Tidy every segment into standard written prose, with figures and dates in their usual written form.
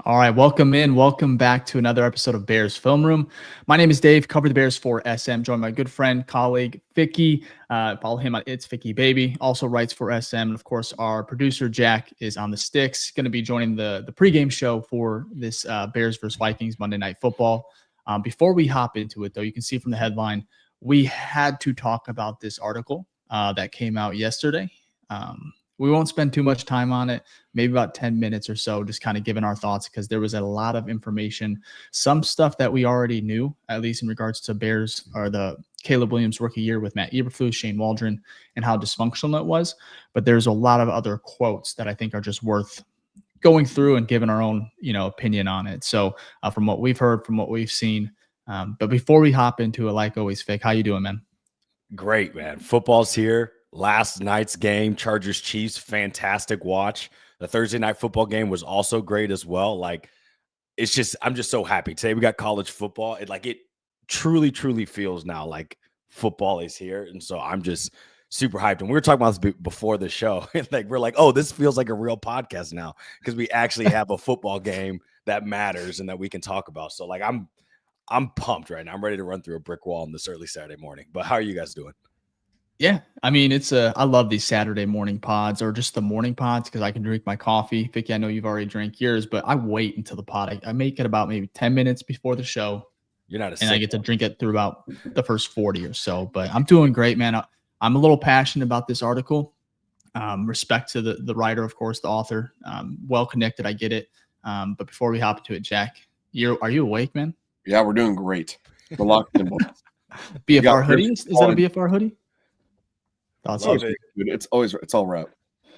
All right, welcome in. Welcome back to another episode of Bears Film Room. My name is Dave, cover the Bears for SM, joined by my good friend, colleague, Ficky. Follow him on It's Ficky Baby, also writes for SM. And of course, our producer, Jack, is on the sticks, going to be joining the pregame show for this Bears versus Vikings Monday Night Football. Before we hop into it, though, you can see from the headline, we had to talk about this article that came out yesterday. We won't spend too much time on it, maybe about 10 minutes or so, just kind of giving our thoughts because there was a lot of information, some stuff that we already knew, at least in regards to Bears or the Caleb Williams rookie year with Matt Eberflus, Shane Waldron, and how dysfunctional it was. But there's a lot of other quotes that I think are just worth going through and giving our own, opinion on it. So from what we've heard, from what we've seen. But before we hop into it, like always, Vic, how you doing, man? Great, man. Football's here. Last night's game, Chargers Chiefs, fantastic watch. The Thursday night football game was also great as well. Like, I'm just so happy. Today we got college football. It truly feels now like football is here. And so I'm just super hyped. And we were talking about this before the show. We're like, oh, this feels like a real podcast now because we actually have a football game that matters and that we can talk about. So I'm pumped right now. I'm ready to run through a brick wall on this early Saturday morning. But how are you guys doing? Yeah, I mean, I love these Saturday morning pods or just the morning pods because I can drink my coffee. Vicky, I know you've already drank yours, but I wait until the pod. I make it about maybe 10 minutes before the show. You're not and I get to drink it through about the first 40 or so. But I'm doing great, man. I'm a little passionate about this article. Respect to the writer, of course, the author. Well connected, I get it. But before we hop into it, Jack, are you awake, man? Yeah, we're doing great. We're locked in. BFR hoodie? Is that a BFR hoodie? It's all right.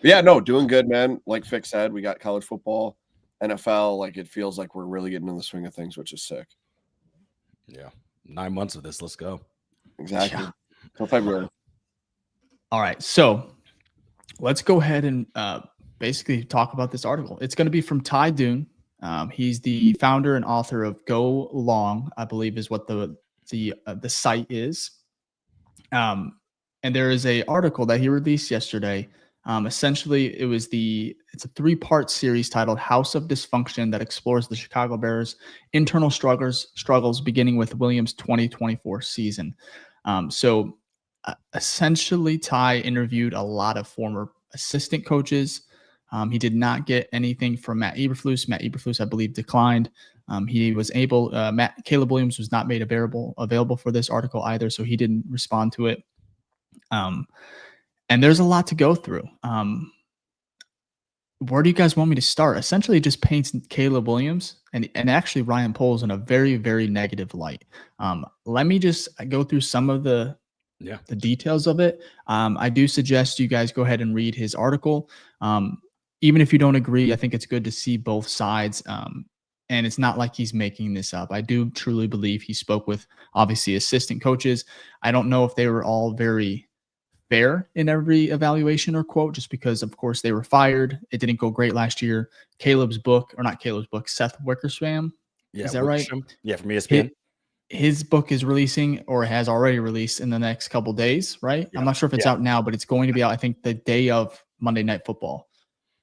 But yeah, no, doing good, man. Like Fick said, we got college football, NFL. Like it feels like we're really getting in the swing of things, which is sick. Yeah, 9 months of this. Let's go. Exactly. Till February. All right, so let's go ahead and basically talk about this article. It's going to be from Ty Dunne. He's the founder and author of Go Long, I believe, is what the site is. And there is a article that he released yesterday. Essentially, it's a 3-part series titled House of Dysfunction that explores the Chicago Bears' internal struggles beginning with Williams' 2024 season. Essentially, Ty interviewed a lot of former assistant coaches. He did not get anything from Matt Eberflus. Matt Eberflus, I believe, declined. He was able. Caleb Williams was not made available for this article either, so he didn't respond to it. And there's a lot to go through. Where do you guys want me to start? Essentially, it just paints Caleb Williams and actually Ryan Poles in a very, very negative light. Let me just go through some of the details of it. I do suggest you guys go ahead and read his article. Even if you don't agree, I think it's good to see both sides. And it's not like he's making this up. I do truly believe he spoke with, obviously, assistant coaches. I don't know if they were all very fair in every evaluation or quote, just because, of course, they were fired. It didn't go great last year. Seth Wickersham. Is that right? Yeah, from ESPN. His book is releasing or has already released in the next couple days, right? Yeah. I'm not sure if it's out now, but it's going to be out, I think, the day of Monday Night Football,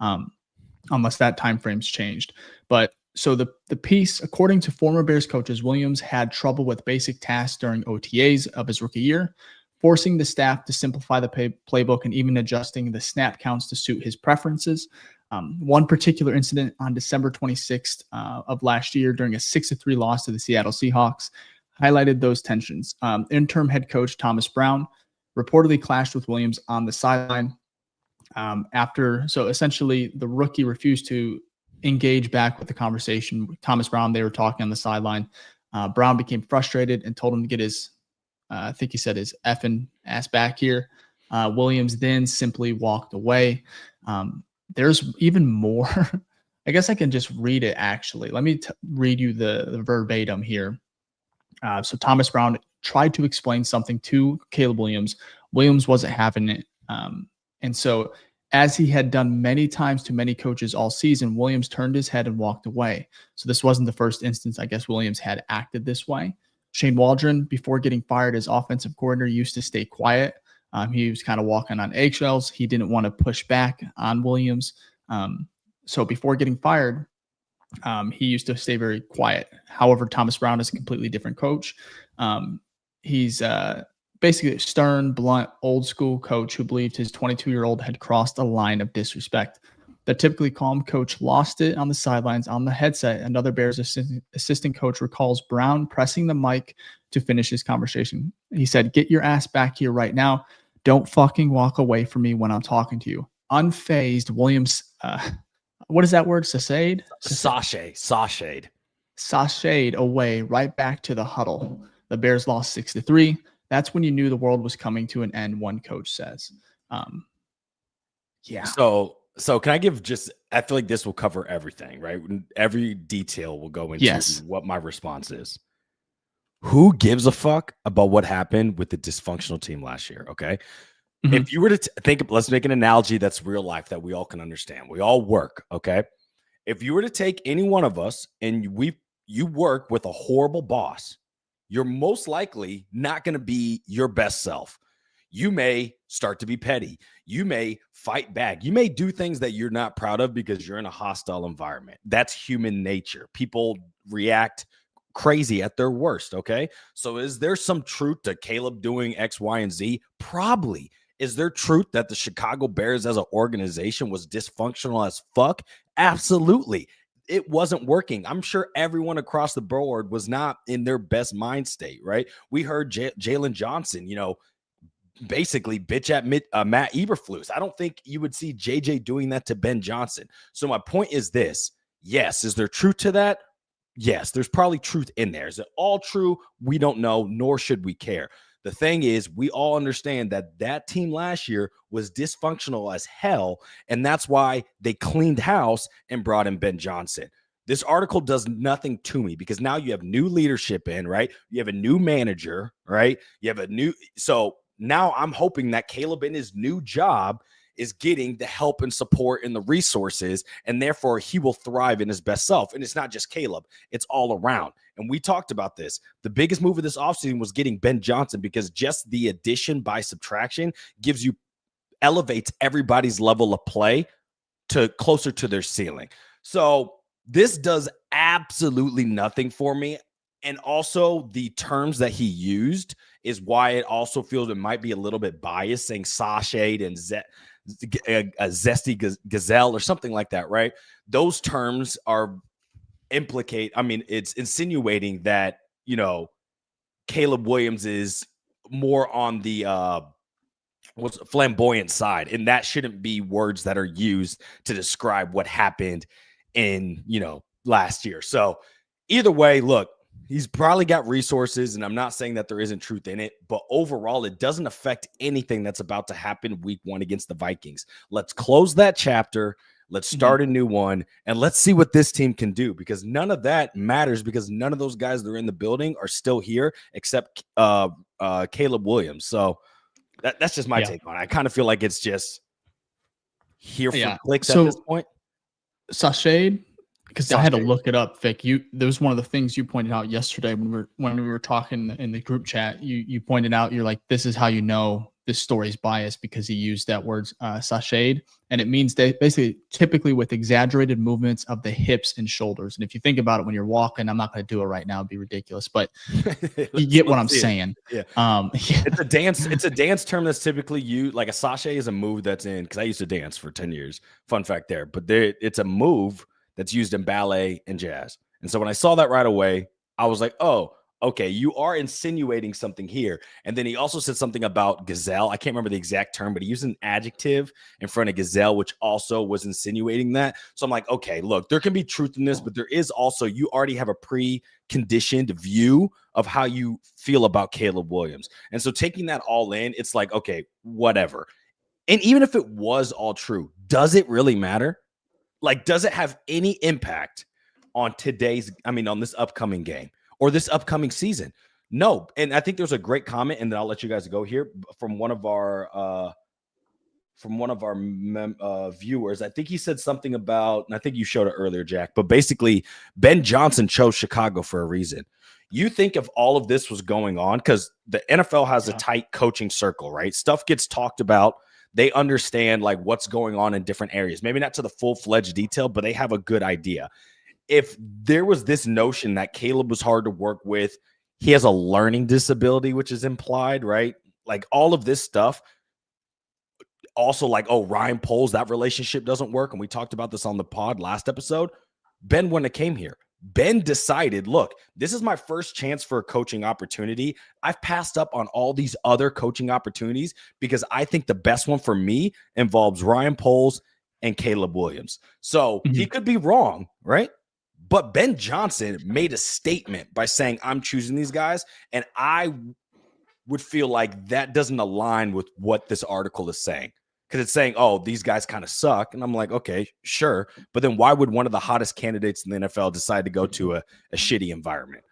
unless that time frame's changed. But so the piece, according to former Bears coaches, Williams had trouble with basic tasks during OTAs of his rookie year, forcing the staff to simplify the playbook and even adjusting the snap counts to suit his preferences. One particular incident on December 26th of last year during a 6-3 loss to the Seattle Seahawks highlighted those tensions. Interim head coach Thomas Brown reportedly clashed with Williams on the sideline so essentially the rookie refused to engage back with the conversation. Thomas Brown, they were talking on the sideline. Brown became frustrated and told him to get his I think he said his effing ass back here. Williams then simply walked away. There's even more. I guess I can just read it, actually. Let me read you the verbatim here. So Thomas Brown tried to explain something to Caleb Williams. Williams wasn't having it. And so as he had done many times to many coaches all season, Williams turned his head and walked away. So this wasn't the first instance, I guess, Williams had acted this way. Shane Waldron, before getting fired as offensive coordinator, used to stay quiet. He was kind of walking on eggshells. He didn't want to push back on Williams. So before getting fired, He used to stay very quiet. However, Thomas Brown is a completely different coach. He's basically a stern, blunt, old school coach who believed his 22-year-old had crossed a line of disrespect. The typically calm coach lost it on the sidelines on the headset. Another Bears assistant coach recalls Brown pressing the mic to finish his conversation. He said, "Get your ass back here right now. Don't fucking walk away from me when I'm talking to you." Unfazed, Williams, what is that word? Sashayed away right back to the huddle. The Bears lost 6-3. That's when you knew the world was coming to an end, one coach says. Yeah. So can I give I feel like this will cover everything, right? Every detail will go into what my response is. Who gives a fuck about what happened with the dysfunctional team last year? Okay. Mm-hmm. If you were to think, let's make an analogy that's real life that we all can understand. We all work. Okay. If you were to take any one of us and you work with a horrible boss, you're most likely not going to be your best self. You may start to be petty. You may fight back. You may do things that you're not proud of because you're in a hostile environment. That's human nature. People react crazy at their worst, okay? So is there some truth to Caleb doing X, Y, and Z? Probably. Is there truth that the Chicago Bears as an organization was dysfunctional as fuck? Absolutely. It wasn't working. I'm sure everyone across the board was not in their best mind state, right? We heard Jalen Johnson, basically bitch at Matt Eberflus. I don't think you would see JJ doing that to Ben Johnson. So my point is this. Yes. Is there truth to that? Yes. There's probably truth in there. Is it all true? We don't know, nor should we care. The thing is, we all understand that team last year was dysfunctional as hell, and that's why they cleaned house and brought in Ben Johnson. This article does nothing to me because now you have new leadership in, right? You have a new manager, right? You have so now I'm hoping that Caleb in his new job is getting the help and support and the resources, and therefore he will thrive in his best self. And it's not just Caleb, it's all around. And we talked about this. The biggest move of this offseason was getting Ben Johnson because just the addition by subtraction elevates everybody's level of play to closer to their ceiling. So this does absolutely nothing for me. And also the terms that he used is why it also feels it might be a little bit biased, saying sashayed and a zesty gazelle or something like that, right? Those terms are it's insinuating that, Caleb Williams is more on the flamboyant side, and that shouldn't be words that are used to describe what happened in, last year. So either way, look, he's probably got resources, and I'm not saying that there isn't truth in it, but overall, it doesn't affect anything that's about to happen week 1 against the Vikings. Let's close that chapter. Let's start a new one, and let's see what this team can do, because none of that matters because none of those guys that are in the building are still here except Caleb Williams. So that's just my take on it. I kind of feel like it's just here for clicks at this point. Sashayed, because I had to look it up, Vic. There was one of the things you pointed out yesterday when we were talking in the group chat. You pointed out, you're like, this is how you know this story's biased because he used that word sashayed, and it means that basically typically with exaggerated movements of the hips and shoulders. And if you think about it when you're walking, I'm not going to do it right now; it'd be ridiculous, but you get what I'm saying. Yeah. It's a dance. It's a dance term that's typically used. Like a sashay is a move that's in, because I used to dance for 10 years. Fun fact there, but it's a move that's used in ballet and jazz. And so when I saw that right away, I was like, oh, okay, you are insinuating something here. And then he also said something about gazelle. I can't remember the exact term, but he used an adjective in front of gazelle, which also was insinuating that. So I'm like, okay, look, there can be truth in this, but there is also, you already have a preconditioned view of how you feel about Caleb Williams. And so taking that all in, it's like, okay, whatever. And even if it was all true, does it really matter? Like, does it have any impact on on this upcoming game or this upcoming season? No. And I think there's a great comment, and then I'll let you guys go here, from one of our viewers. I think he said something about, and I think you showed it earlier, Jack, but basically Ben Johnson chose Chicago for a reason. You think if all of this was going on, because the NFL has a tight coaching circle, right? Stuff gets talked about. They understand like what's going on in different areas. Maybe not to the full-fledged detail, but they have a good idea. if there was this notion that Caleb was hard to work with, he has a learning disability, which is implied, right? Like all of this stuff. Also, like, oh, Ryan Poles, that relationship doesn't work. And we talked about this on the pod last episode. Ben wouldn't have came here. Ben decided, look, this is my first chance for a coaching opportunity. I've passed up on all these other coaching opportunities because I think the best one for me involves Ryan Poles and Caleb Williams. So he could be wrong, right? But Ben Johnson made a statement by saying, I'm choosing these guys. And I would feel like that doesn't align with what this article is saying. Because it's saying, oh, these guys kind of suck. And I'm like, okay, sure. But then why would one of the hottest candidates in the NFL decide to go to a shitty environment?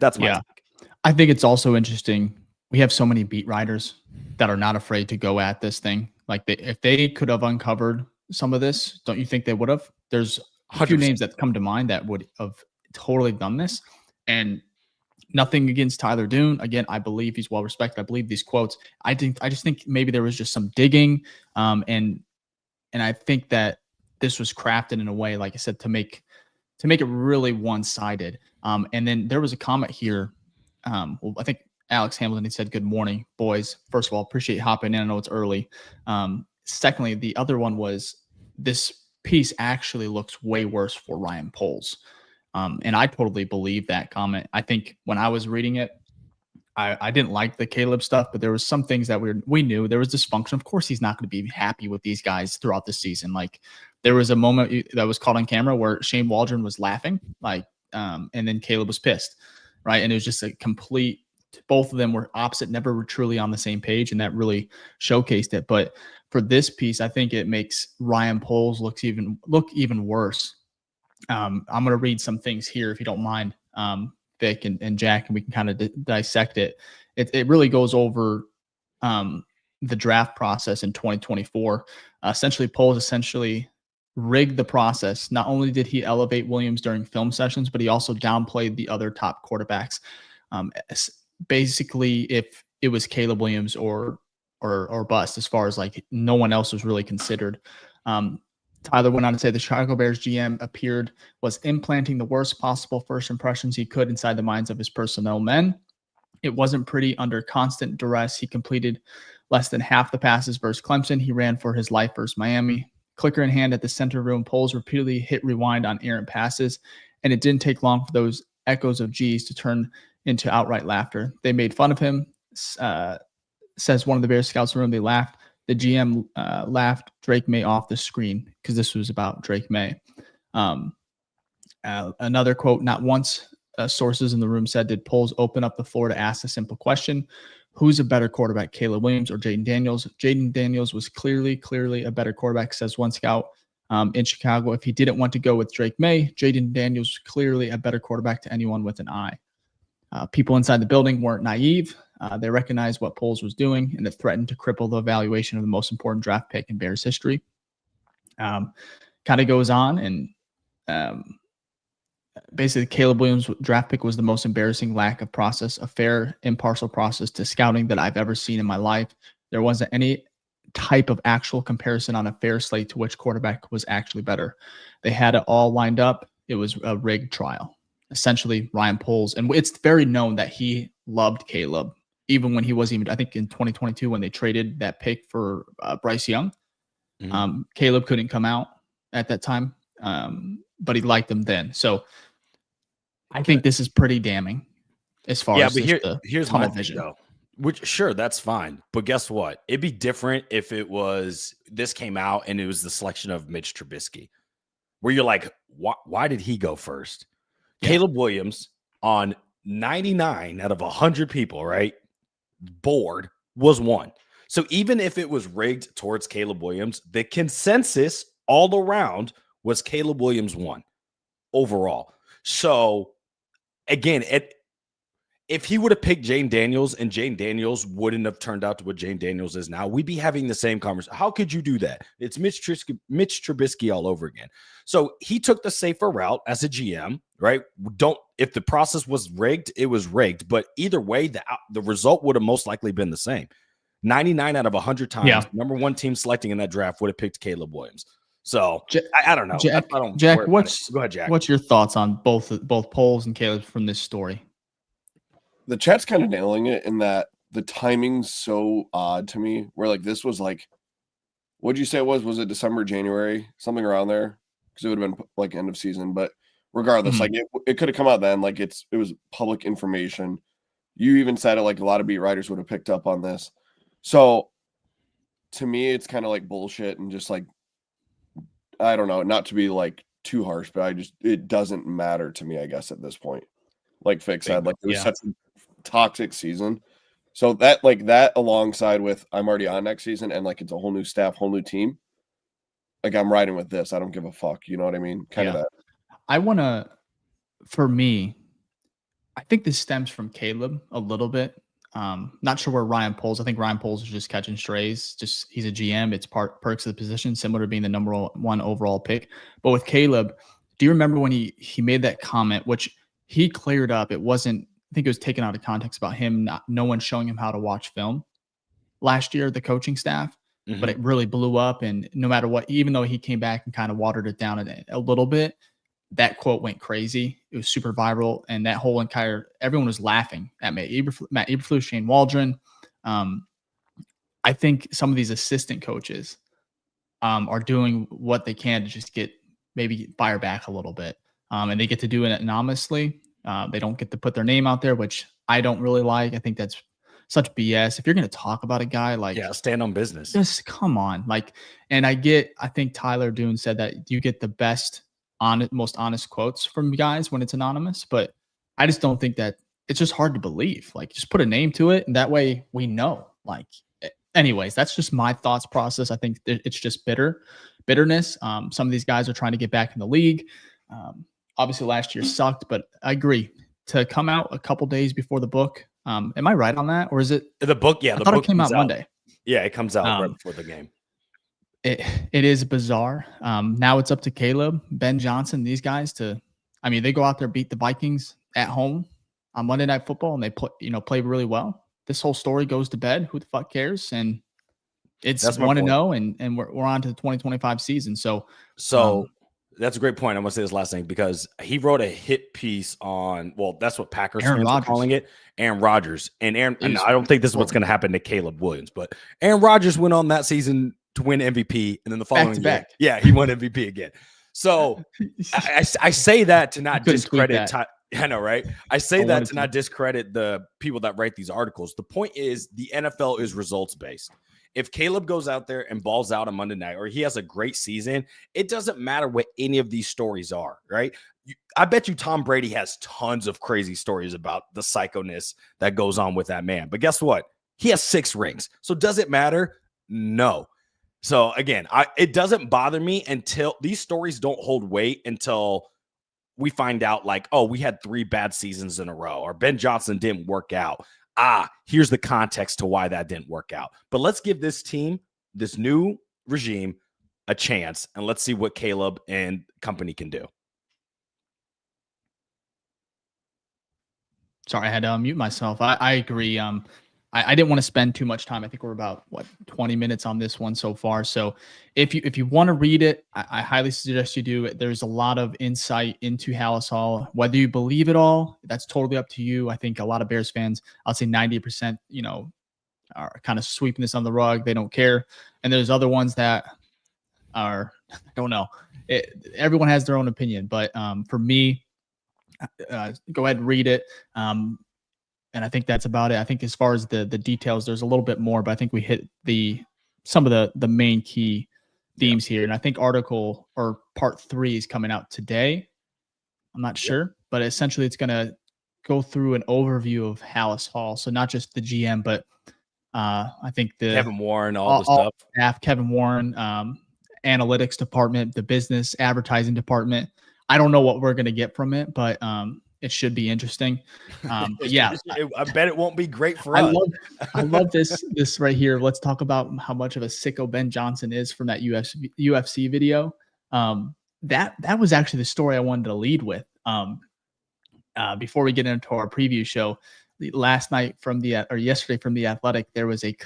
That's my take. I think it's also interesting. We have so many beat writers that are not afraid to go at this thing. Like if they could have uncovered some of this, don't you think they would have? There's a few names that come to mind that would have totally done this. And nothing against Tyler Dunne. Again, I believe he's well respected. I believe these quotes. I just think maybe there was just some digging, and I think that this was crafted in a way, like I said, to make it really one-sided. And then there was a comment here. Well, I think Alex Hamilton, he said, "Good morning, boys. First of all, appreciate you hopping in. I know it's early." Secondly, the other one was this piece actually looks way worse for Ryan Poles. And I totally believe that comment. I think when I was reading it, I didn't like the Caleb stuff, but there was some things that we knew there was dysfunction. Of course, he's not going to be happy with these guys throughout the season. Like there was a moment that was caught on camera where Shane Waldron was laughing, and then Caleb was pissed, right? And it was just a complete. Both of them were opposite, never were truly on the same page, and that really showcased it. But for this piece, I think it makes Ryan Poles look even worse. I'm going to read some things here, if you don't mind, Vic and Jack, and we can kind of dissect it. It really goes over the draft process in 2024. Essentially, Poles rigged the process. Not only did he elevate Williams during film sessions, but he also downplayed the other top quarterbacks. Basically, if it was Caleb Williams or bust, as far as like no one else was really considered. Tyler went on to say the Chicago Bears GM was implanting the worst possible first impressions he could inside the minds of his personnel men. It wasn't pretty under constant duress. He completed less than half the passes versus Clemson. He ran for his life versus Miami. Clicker in hand at the center room, Poles repeatedly hit rewind on errant passes, and it didn't take long for those echoes of G's to turn into outright laughter. They made fun of him, says one of the Bears scouts in the room. They laughed. The GM laughed Drake May off the screen because this was about Drake May. Another quote, not once sources in the room said, did Poles open up the floor to ask a simple question. Who's a better quarterback, Caleb Williams or Jaden Daniels? Jaden Daniels was clearly a better quarterback, says one scout in Chicago. If he didn't want to go with Drake May, Jaden Daniels was clearly a better quarterback to anyone with an eye. People inside the building weren't naive. They recognized what Poles was doing, and it threatened to cripple the evaluation of the most important draft pick in Bears history. Kind of goes on, and basically Caleb Williams' draft pick was the most embarrassing lack of process, a fair, impartial process to scouting that I've ever seen in my life. There wasn't any type of actual comparison on a fair slate to which quarterback was actually better. They had it all lined up. It was a rigged trial. Essentially, Ryan Poles, and it's very known that he loved Caleb, even when he wasn't even, I think in 2022, when they traded that pick for Bryce Young. Caleb couldn't come out at that time, but he liked him then. So I think this is pretty damning as far as here's my vision. Though. Which, sure, that's fine. But guess what? It'd be different if this came out and it was the selection of Mitch Trubisky, where you're like, why did he go first? Yeah. Caleb Williams on 99 out of 100 people, right? Board was one. So even if it was rigged towards Caleb Williams, the consensus all around was Caleb Williams won overall. So again, if he would have picked Jane Daniels and Jane Daniels wouldn't have turned out to what Jane Daniels is now, we'd be having the same conversation. How could you do that? It's Mitch Trubisky all over again. So he took the safer route as a GM, right? If the process was rigged, it was rigged. But either way, the result would have most likely been the same. 99 out of 100 times, number one team selecting in that draft would have picked Caleb Williams. So I don't know. Jack, I don't Jack, go ahead, Jack. What's your thoughts on both Poles and Caleb from this story? The chat's kind of nailing it in that the timing's so odd to me. Where like this was like, what'd you say it was? Was it December, January, something around there? Because it would have been like end of season. But regardless, like it could have come out then. Like it was public information. You even said it, like a lot of beat writers would have picked up on this. So to me, it's kind of like bullshit and just like, I don't know, not to be like too harsh, but it doesn't matter to me, I guess, at this point. Like Fick said, like it was such a toxic season. So that alongside with I'm already on next season and like it's a whole new staff, whole new team. Like I'm riding with this. I don't give a fuck. You know what I mean? Kind of that. For me, I think this stems from Caleb a little bit. Not sure where Ryan Poles. I think Ryan Poles is just catching strays. Just he's a GM. It's perks of the position, similar to being the number one overall pick. But with Caleb, do you remember when he made that comment, which he cleared up? It wasn't. I think it was taken out of context about him no one showing him how to watch film last year, the coaching staff. But it really blew up. And no matter what, even though he came back and kind of watered it down a little bit, that quote went crazy. It was super viral, and that whole everyone was laughing at Matt Eberflus, Shane Waldron. I think some of these assistant coaches are doing what they can to just maybe fire back a little bit, and they get to do it anonymously. They don't get to put their name out there, which I don't really like. I think that's such BS. If you're going to talk about a guy, like, stand on business. Just come on, like. And I think Tyler Dunne said that you get the best, most honest quotes from guys when it's anonymous, but I just don't think that it's just hard to believe. Like, just put a name to it, and that way we know. Like, anyways, that's just my thoughts process. I think it's just bitterness. Some of these guys are trying to get back in the league. Obviously, last year sucked, but I agree to come out a couple days before the book. Am I right on that, or is it the book? Yeah, I thought it came out Monday. Yeah, it comes out right before the game. It is bizarre. Now it's up to Caleb, Ben Johnson, these guys they go out there, beat the Vikings at home on Monday Night Football, and they play really well. This whole story goes to bed. Who the fuck cares? And it's 1-0, and we're on to the 2025 season. So that's a great point. I want to say this last thing because he wrote a hit piece on, that's what Packers fans are calling it, Aaron Rodgers. And I don't think this is what's going to happen to Caleb Williams, but Aaron Rodgers went on that season to win MVP, and then the following year, he won MVP again. So I say that to not discredit. I know, right? I say that to not discredit the people that write these articles. The point is, the NFL is results based. If Caleb goes out there and balls out on Monday night, or he has a great season, it doesn't matter what any of these stories are, right? I bet you Tom Brady has tons of crazy stories about the psychoness that goes on with that man. But guess what? He has 6 rings. So does it matter? No. So again, it doesn't bother me until these stories don't hold weight until we find out, like, oh, we had 3 bad seasons in a row, or Ben Johnson didn't work out. Here's the context to why that didn't work out. But let's give this team, this new regime, a chance, and let's see what Caleb and company can do. Sorry, I had to unmute myself. I agree. I didn't want to spend too much time. I think we're about 20 minutes on this one so far. So if you want to read it, I highly suggest you do. There's a lot of insight into Halas Hall. Whether you believe it all, that's totally up to you. I think a lot of Bears fans, I'll say 90%, are kind of sweeping this on the rug. They don't care. And there's other ones that are, I don't know. Everyone has their own opinion, but for me, go ahead and read it. And I think that's about it. I think as far as the details, there's a little bit more, but I think we hit some of the main key themes here. And I think part 3 is coming out today. I'm not sure, but essentially it's going to go through an overview of Halas Hall. So not just the GM, but I think the Kevin Warren, all the stuff. Staff, Kevin Warren, analytics department, the business advertising department. I don't know what we're going to get from it, but it should be interesting. But yeah, I bet it won't be great for us. I love this right here. Let's talk about how much of a sicko Ben Johnson is from that UFC video. That was actually the story I wanted to lead with. Before we get into our preview show, last night or yesterday from The Athletic, there was a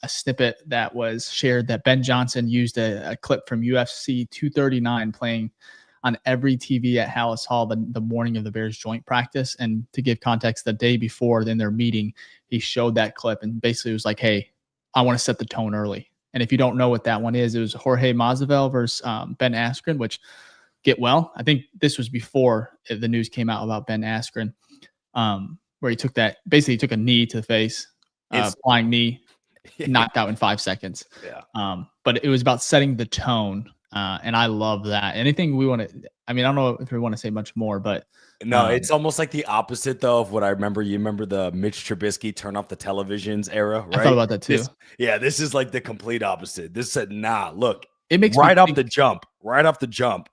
snippet that was shared that Ben Johnson used a clip from UFC 239 playing on every TV at Hallis Hall the morning of the Bears joint practice. And to give context, the day before in their meeting, he showed that clip and basically was like, hey, I want to set the tone early. And if you don't know what that one is, it was Jorge Masvidal versus Ben Askren, which get well. I think this was before the news came out about Ben Askren, where he took a knee to the face, flying knee, knocked out in 5 seconds. Yeah. But it was about setting the tone. And I love that. Anything we want to, I mean, I don't know if we want to say much more, but no, it's almost like the opposite though of what I remember. You remember the Mitch Trubisky turn off the televisions era, right? I thought about that too. This is like the complete opposite. This said, nah, look, it makes right off the jump,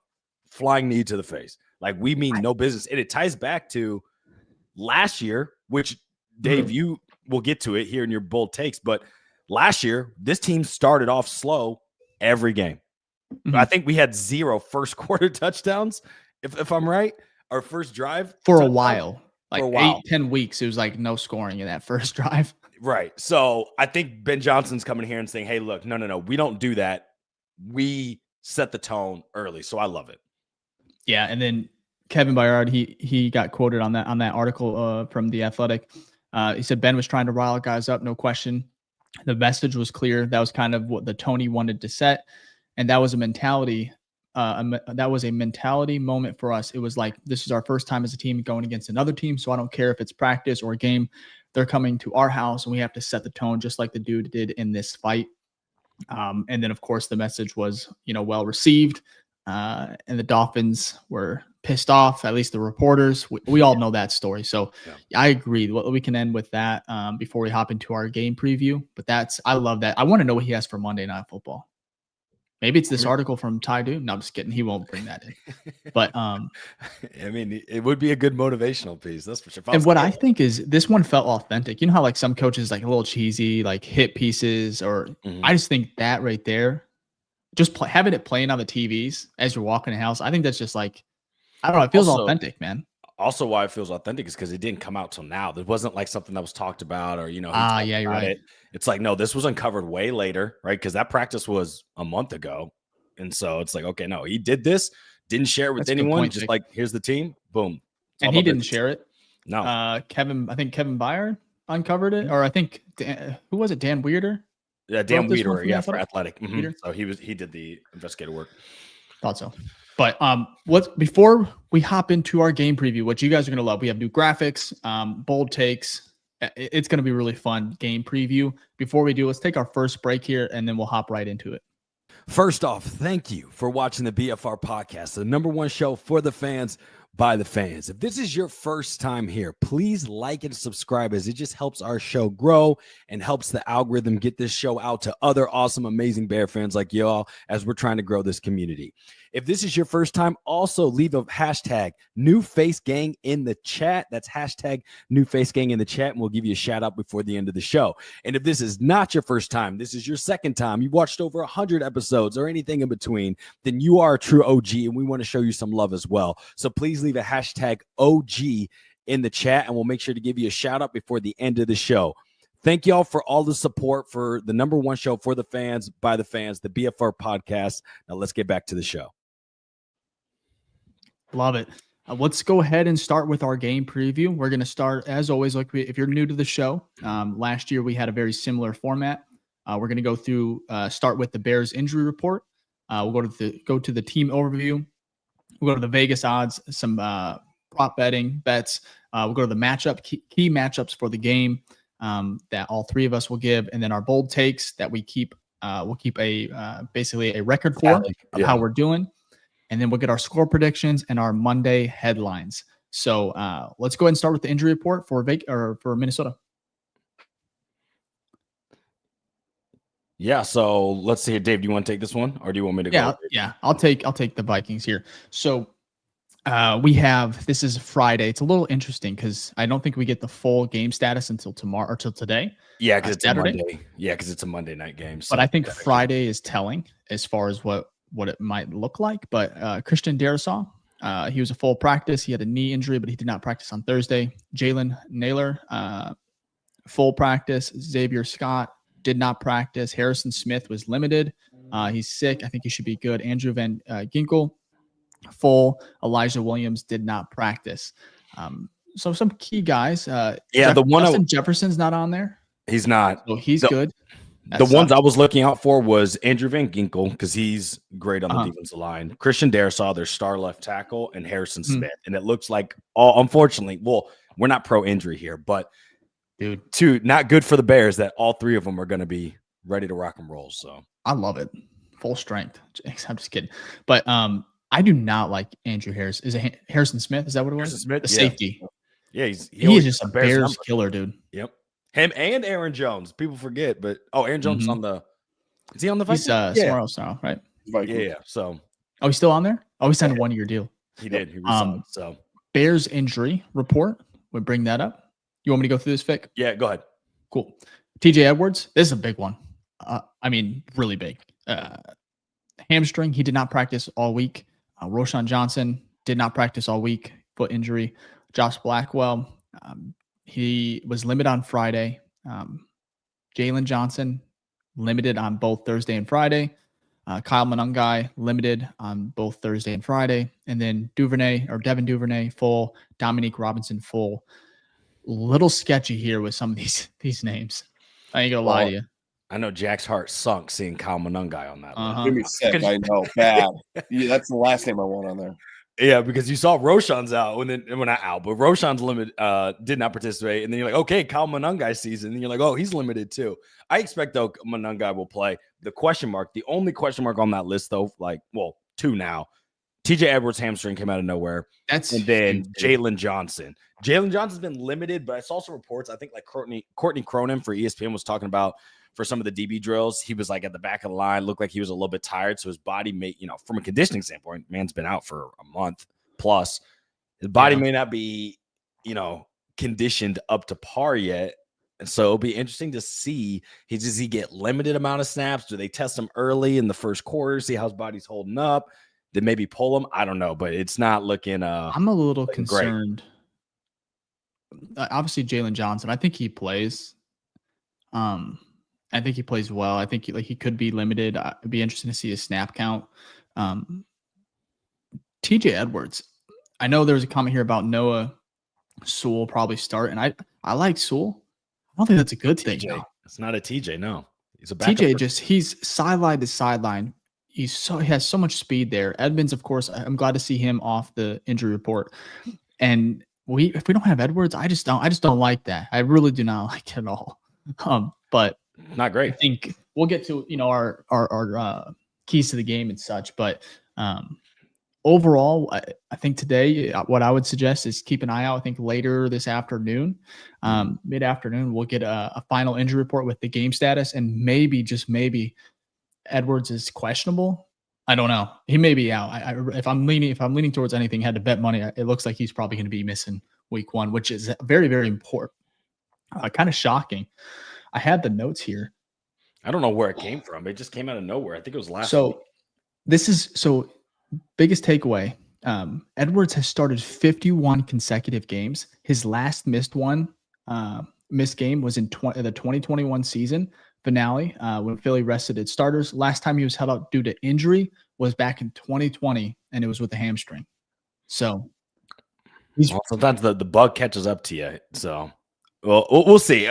flying knee to the face. Like we mean no business. And it ties back to last year, which Dave, you will get to it here in your bold takes, but last year, this team started off slow every game. I think we had 0 first quarter touchdowns, if I'm right. Our first drive for a while, like 8-10 weeks, it was like no scoring in that first drive. Right. So I think Ben Johnson's coming here and saying, hey, look, no, we don't do that. We set the tone early. So I love it. Yeah. And then Kevin Byard, he got quoted on that article from The Athletic. He said Ben was trying to rile guys up, no question. The message was clear. That was kind of what the tone he wanted to set. And that was a mentality. That was a mentality moment for us. It was like, this is our first time as a team going against another team. So I don't care if it's practice or a game. They're coming to our house and we have to set the tone just like the dude did in this fight. And then, of course, the message was, well received. And the Dolphins were pissed off, at least the reporters. We all know that story. So I agree. We can end with that before we hop into our game preview. But I love that. I want to know what he has for Monday Night Football. Maybe it's this article from Ty Dune. No, I'm just kidding. He won't bring that in. But I mean, it would be a good motivational piece. That's for sure. And what I think is this one felt authentic. You know how like some coaches like a little cheesy, like hit pieces, or I just think that right there, just having it playing on the TVs as you're walking the house. I think that's just like, I don't know. It feels authentic, man. Also, why it feels authentic is because it didn't come out till now. There wasn't like something that was talked about or, you're right. It's like, no, this was uncovered way later, right? Because that practice was a month ago. And so it's like, okay, no, he did this, didn't share it with anyone. Just like, here's the team, boom. And he didn't share it. No. I think Kevin Byard uncovered it. Or I think, who was it? Dan Weirder? Yeah, Dan Weirder, for Athletic. So he did the investigative work. Thought so. But before we hop into our game preview, what you guys are going to love, we have new graphics, bold takes. It's going to be really fun game preview. Before we do, let's take our first break here, and then we'll hop right into it. First off, thank you for watching the BFR podcast, the number one show for the fans by the fans. If this is your first time here, please like and subscribe, as it just helps our show grow and helps the algorithm get this show out to other awesome, amazing Bear fans like y'all as we're trying to grow this community. If this is your first time, also leave a hashtag New Face Gang in the chat. That's hashtag New Face Gang in the chat, and we'll give you a shout out before the end of the show. And if this is not your first time, this is your second time, you've watched over 100 episodes or anything in between, then you are a true OG, and we want to show you some love as well. So please leave a hashtag OG in the chat, and we'll make sure to give you a shout out before the end of the show. Thank y'all for all the support for the number one show for the fans by the fans, the BFR podcast. Now let's get back to the show. Love it. Let's go ahead and start with our game preview. We're going to start, as always, if you're new to the show, last year we had a very similar format. We're going to go through, start with the Bears injury report. We'll go to the team overview. We'll go to the Vegas odds, some prop betting bets. We'll go to the key matchups for the game that all three of us will give, and then our bold takes that we keep. We'll keep basically a record for how we're doing. And then we'll get our score predictions and our Monday headlines. So let's go ahead and start with the injury report for Minnesota. Yeah. So let's see. Dave, do you want to take this one, or do you want me to go? Yeah. I'll take the Vikings here. So this is Friday. It's a little interesting because I don't think we get the full game status until tomorrow or till today. Yeah, because it's Saturday. A Monday. Yeah, because it's a Monday night game. So but I think Friday is telling as far as what it might look like. But Christian Darrisaw He was a full practice. He had a knee injury, but he did not practice on Thursday. Jalen Naylor, full practice. Xavier Scott did not practice. Harrison Smith was limited. He's sick. I think he should be good. Andrew Van Ginkel, full. Elijah Williams did not practice. So some key guys. Justin Jefferson's not on there. He's not. So he's good. The ones I was looking out for was Andrew Van Ginkel, because he's great on the defensive line. Christian Darrisaw, their star left tackle, and Harrison Smith. And it looks like, unfortunately, we're not pro injury here, but not good for the Bears that all three of them are going to be ready to rock and roll. So I love it. Full strength. I'm just kidding. But I do not like Andrew Harris. Is it Harrison Smith? Is that what it was? Harrison Smith, the safety. Yeah, he is just a Bears killer, dude. Yep. Him and Aaron Jones. People forget, but Aaron Jones is on the. Is he on the Vikings? He's somewhere else now, right? Vikings. Yeah. So. He's still on there. He signed a 1-year deal. He did. He resigned. So. Bears injury report. We bring that up. You want me to go through this, Vic? Yeah, go ahead. Cool. TJ Edwards. This is a big one. Really big. Hamstring. He did not practice all week. Roshan Johnson did not practice all week. Foot injury. Josh Blackwell. He was limited on Friday. Jalen Johnson, limited on both Thursday and Friday. Kyle Monangai, limited on both Thursday and Friday. And then Devin Duvernay, full. Dominique Robinson, full. Little sketchy here with some of these names. I ain't gonna lie to you. I know Jack's heart sunk seeing Kyle Monangai on that list. Made me sick. I know. Bad. That's the last name I want on there. Yeah, because you saw Roshan's out, but Roshan's limited, did not participate, and then you're like, okay, Kyle Monangai season, and you're like, he's limited too. I expect Monangai will play. The only question mark on that list though, two now. TJ Edwards' hamstring came out of nowhere, and then Jalen Johnson. Jalen Johnson's been limited, but I saw some reports. I think like Courtney Cronin for ESPN was talking about for some of the DB drills, he was like at the back of the line, looked like he was a little bit tired. So his body may, from a conditioning standpoint, man's been out for a month plus. His body may not be, conditioned up to par yet. And so it'll be interesting to see, does he get limited amount of snaps? Do they test him early in the first quarter, see how his body's holding up? Then maybe pull him? I don't know, but it's not looking I'm a little concerned. Obviously, Jalen Johnson, I think he plays. I think he plays well. I think he could be limited. It'd be interesting to see his snap count. TJ Edwards. I know there was a comment here about Noah Sewell probably start, and I like Sewell. I don't think that's a good thing. It's not a TJ, no. He's a backup. TJ he's sideline to sideline. He has so much speed there. Edmonds, of course, I'm glad to see him off the injury report. And if we don't have Edwards, I just don't like that. I really do not like it at all. But not great. I think we'll get to our keys to the game and such, but overall, I think today what I would suggest is keep an eye out. I think later this afternoon, mid-afternoon, we'll get a final injury report with the game status, and maybe, just maybe, Edwards is questionable. I don't know. He may be out. If I'm leaning towards anything, had to bet money, it looks like he's probably going to be missing week 1, which is very, very important. Kind of shocking. I had the notes here. I don't know where it came from. It just came out of nowhere. I think it was last week. Biggest takeaway. Edwards has started 51 consecutive games. His last missed game was in the 2021 season finale when Philly rested its starters. Last time he was held out due to injury was back in 2020, and it was with a hamstring. So sometimes the bug catches up to you. So we'll see.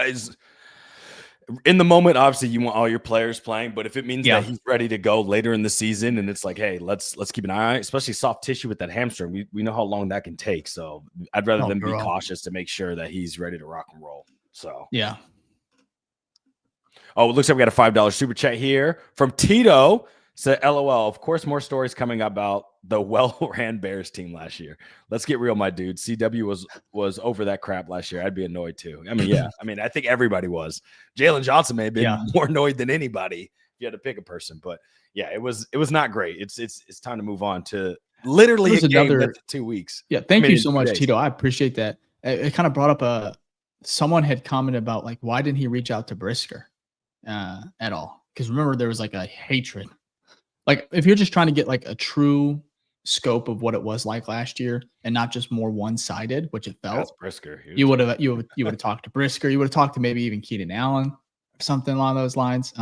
In the moment, obviously, you want all your players playing, but if it means that he's ready to go later in the season, and it's like, hey, let's keep an eye on it, especially soft tissue with that hamstring. We know how long that can take. So I'd rather them be cautious to make sure that he's ready to rock and roll. So yeah. Oh, it looks like we got a $5 super chat here from Tito. Said, LOL, of course, more stories coming about the well-ran Bears team last year. Let's get real, my dude. CW was over that crap last year. I'd be annoyed too. I mean, yeah. I think everybody was. Jalen Johnson may have been more annoyed than anybody if you had to pick a person. But yeah, it was not great. It's time to move on to literally a game that's 2 weeks. Yeah, thank you so much, Tito. I appreciate that. It kind of brought up someone had commented about, like, why didn't he reach out to Brisker at all? Because remember, there was like a hatred. Like, if you're just trying to get like a true scope of what it was like last year and not just more one-sided, which it felt. That's Brisker. You would have talked to Brisker. You would have talked to maybe even Keenan Allen or something along those lines.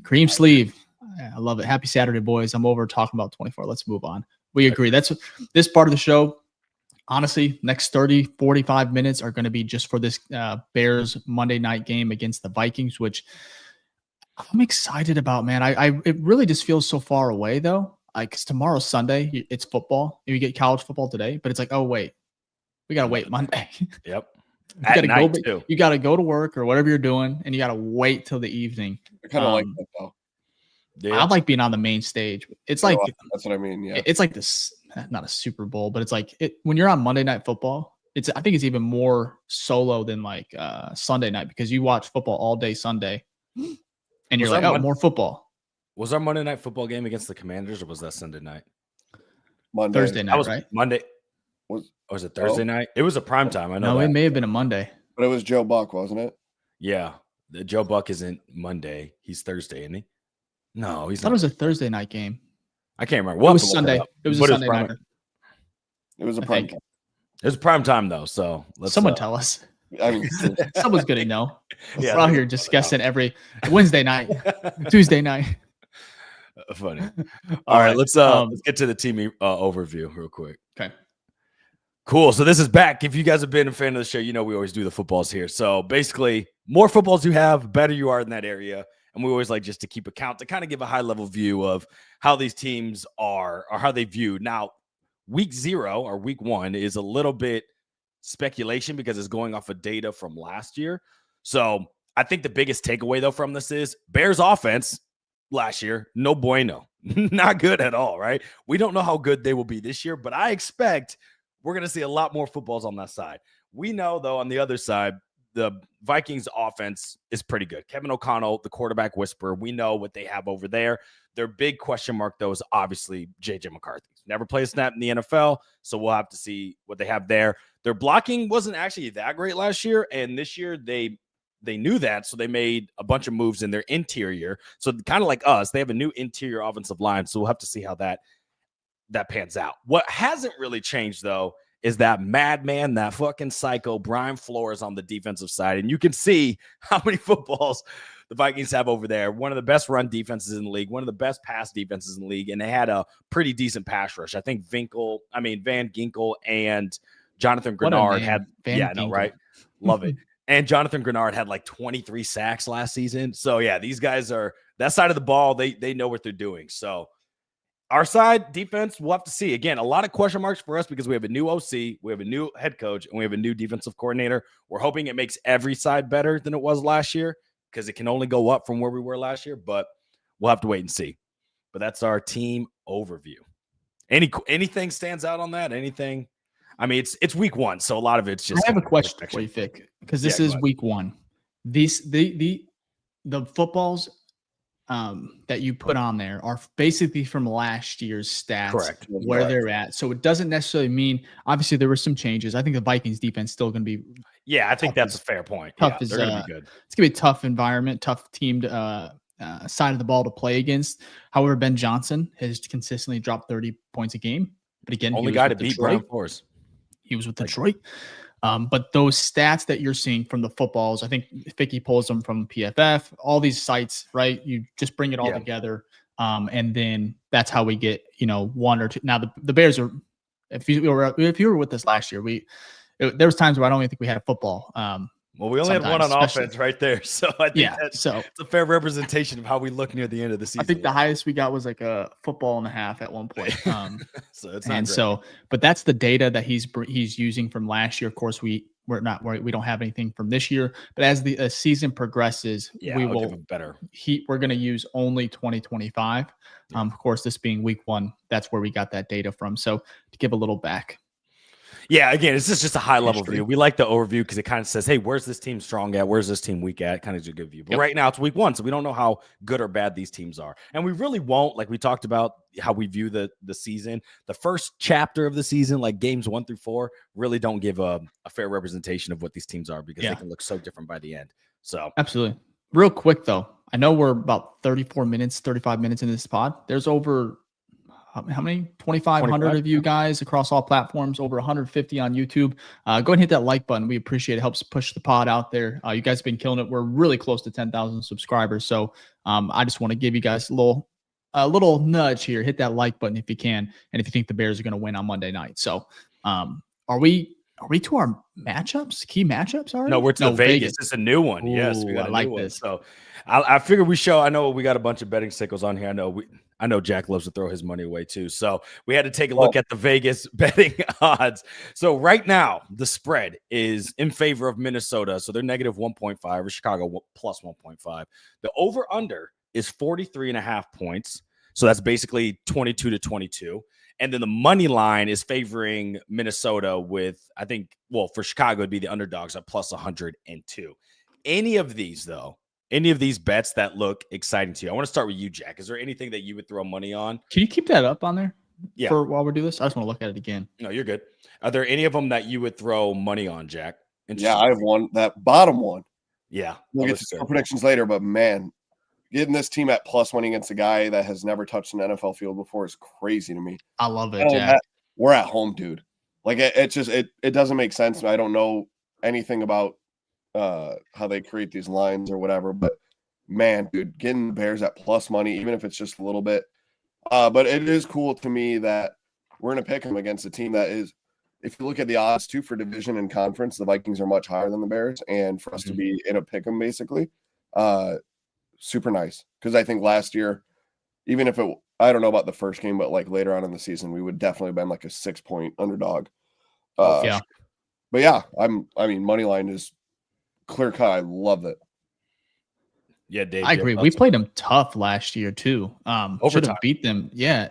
Cream sleeve. I love it. Happy Saturday, boys. I'm over talking about 24. Let's move on. We agree. That's this part of the show. Honestly, next 30, 45 minutes are going to be just for this Bears Monday night game against the Vikings, which I'm excited about, man. It really just feels so far away, though. Like, 'cause tomorrow's Sunday. It's football. You get college football today, but it's like, oh, wait. We got to wait Monday. Yep. You got to go to work or whatever you're doing, and you got to wait till the evening. I kind of like that, though. I like being on the main stage. It's like that's what I mean. Yeah, it's like this, not a Super Bowl, but it's like when you're on Monday Night Football. I think it's even more solo than like Sunday night, because you watch football all day Sunday, and you're like, oh, more football. Was our Monday Night Football game against the Commanders, or was that Sunday night? Thursday night, right? Monday. Was it Thursday night? It was a prime time. I know. No, it may have been a Monday, but it was Joe Buck, wasn't it? Yeah, Joe Buck isn't Monday. He's Thursday, isn't he? No, he's not. It was a Thursday night game. I can't remember. It was Sunday. It was a Sunday night. It was a prime time. It was prime time, though. So let's someone tell us. I mean, someone's gonna know. Yeah, we're out here discussing every Wednesday night, Tuesday night. Funny. All right, let's get to the team overview real quick. Okay. Cool. So this is back. If you guys have been a fan of the show, you know we always do the footballs here. So basically, more footballs you have, better you are in that area. And we always like just to keep account, to kind of give a high-level view of how these teams are, or how they view. Now, week 0 or week 1 is a little bit speculation because it's going off of data from last year. So I think the biggest takeaway, though, from this is Bears offense last year, no bueno. Not good at all, right? We don't know how good they will be this year, but I expect we're going to see a lot more footballs on that side. We know, though, on the other side, the Vikings offense is pretty good. Kevin O'Connell, the quarterback whisperer, we know what they have over there. Their big question mark, though, is obviously J.J. McCarthy. Never played a snap in the NFL, so we'll have to see what they have there. Their blocking wasn't actually that great last year, and this year they knew that, so they made a bunch of moves in their interior. So kind of like us, they have a new interior offensive line, so we'll have to see how that pans out. What hasn't really changed, though, is that madman, that fucking psycho, Brian Flores on the defensive side. And you can see how many footballs the Vikings have over there. One of the best run defenses in the league, one of the best pass defenses in the league, and they had a pretty decent pass rush. I think Van Ginkel and Jonathan Grenard had – yeah, no, right? Love it. And Jonathan Grenard had like 23 sacks last season. So, yeah, these guys are – that side of the ball, they know what they're doing. So, our side, defense, we'll have to see. Again, a lot of question marks for us because we have a new OC, we have a new head coach, and we have a new defensive coordinator. We're hoping it makes every side better than it was last year because it can only go up from where we were last year, but we'll have to wait and see. But that's our team overview. Anything stands out on that? Anything? I mean, it's week 1, so a lot of it's just. I have a question for you, Fick, because this is week 1. The footballs that you put on there are basically from last year's stats. Correct. Where they're at. So it doesn't necessarily mean, obviously there were some changes. I think the Vikings defense still going to be. Yeah, I think that's a fair point. They're going to be good. It's going to be a tough environment, tough team side of the ball to play against. However, Ben Johnson has consistently dropped 30 points a game. But again, only guy to beat Brian Flores. He was with Detroit. But those stats that you're seeing from the footballs, I think Ficky pulls them from PFF, all these sites, right? You just bring it all together. And then that's how we get, 1 or 2. Now the Bears are, if you were with us last year, there was times where I don't even think we had a football. Well, we only had one on offense right there. So I think it's a fair representation of how we look near the end of the season. I think the highest we got was like a football and a half at one point. So it's not great. But that's the data that he's using from last year. Of course, we don't have anything from this year, but as the season progresses, we will better. We're going to use only 2025. Of course, this being week 1, that's where we got that data from. So to give a little back. Yeah, again, it's just a high-level view. We like the overview because it kind of says, hey, where's this team strong at? Where's this team weak at? Kind of a good view. But right now, it's week 1, so we don't know how good or bad these teams are. And we really won't, like we talked about how we view the season. The first chapter of the season, like games 1 through 4, really don't give a fair representation of what these teams are because they can look so different by the end. So absolutely. Real quick, though, I know we're about 35 minutes into this pod. There's over how many? 2,500 of you guys across all platforms, over 150 on YouTube. Go ahead and hit that like button. We appreciate it. Helps push the pod out there. You guys have been killing it. We're really close to 10,000 subscribers. So I just want to give you guys a little nudge here. Hit that like button if you can. And if you think the Bears are going to win on Monday night. So are we to our matchups, key matchups already? No, we're to Vegas. It's a new one. Ooh, yes, we got a like new this. One. So I figure I know we got a bunch of betting sickles on here. I know Jack loves to throw his money away too. So we had to take a look at the Vegas betting odds. So right now, the spread is in favor of Minnesota. So they're negative 1.5 or Chicago plus 1.5. The over-under is 43.5 points. So that's basically 22 to 22. And then the money line is favoring Minnesota with, I think, well, for Chicago, it'd be the underdogs at plus 102. Any of these bets that look exciting to you? I want to start with you, Jack. Is there anything that you would throw money on? Can you keep that up on there? Yeah. While we do this, I just want to look at it again. No, you're good. Are there any of them that you would throw money on, Jack? Yeah, I have one. That bottom one. Yeah. We'll get to score predictions later, but man, getting this team at plus money against a guy that has never touched an NFL field before is crazy to me. I love it, Jack. We're at home, dude. Like it doesn't make sense. I don't know anything about how they create these lines or whatever, but man, dude, getting the Bears at plus money, even if it's just a little bit. But it is cool to me that we're going to pick them against a team that is, if you look at the odds too for division and conference, the Vikings are much higher than the Bears, and for us to be in a pick 'em basically, super nice. Because I think last year, even if I don't know about the first game, but like later on in the season, we would definitely have been like a 6-point underdog. Yeah. But yeah, money line is clear cut. I love it. Yeah, Dave. I agree. We played them tough last year too. Should have beat them. Yeah.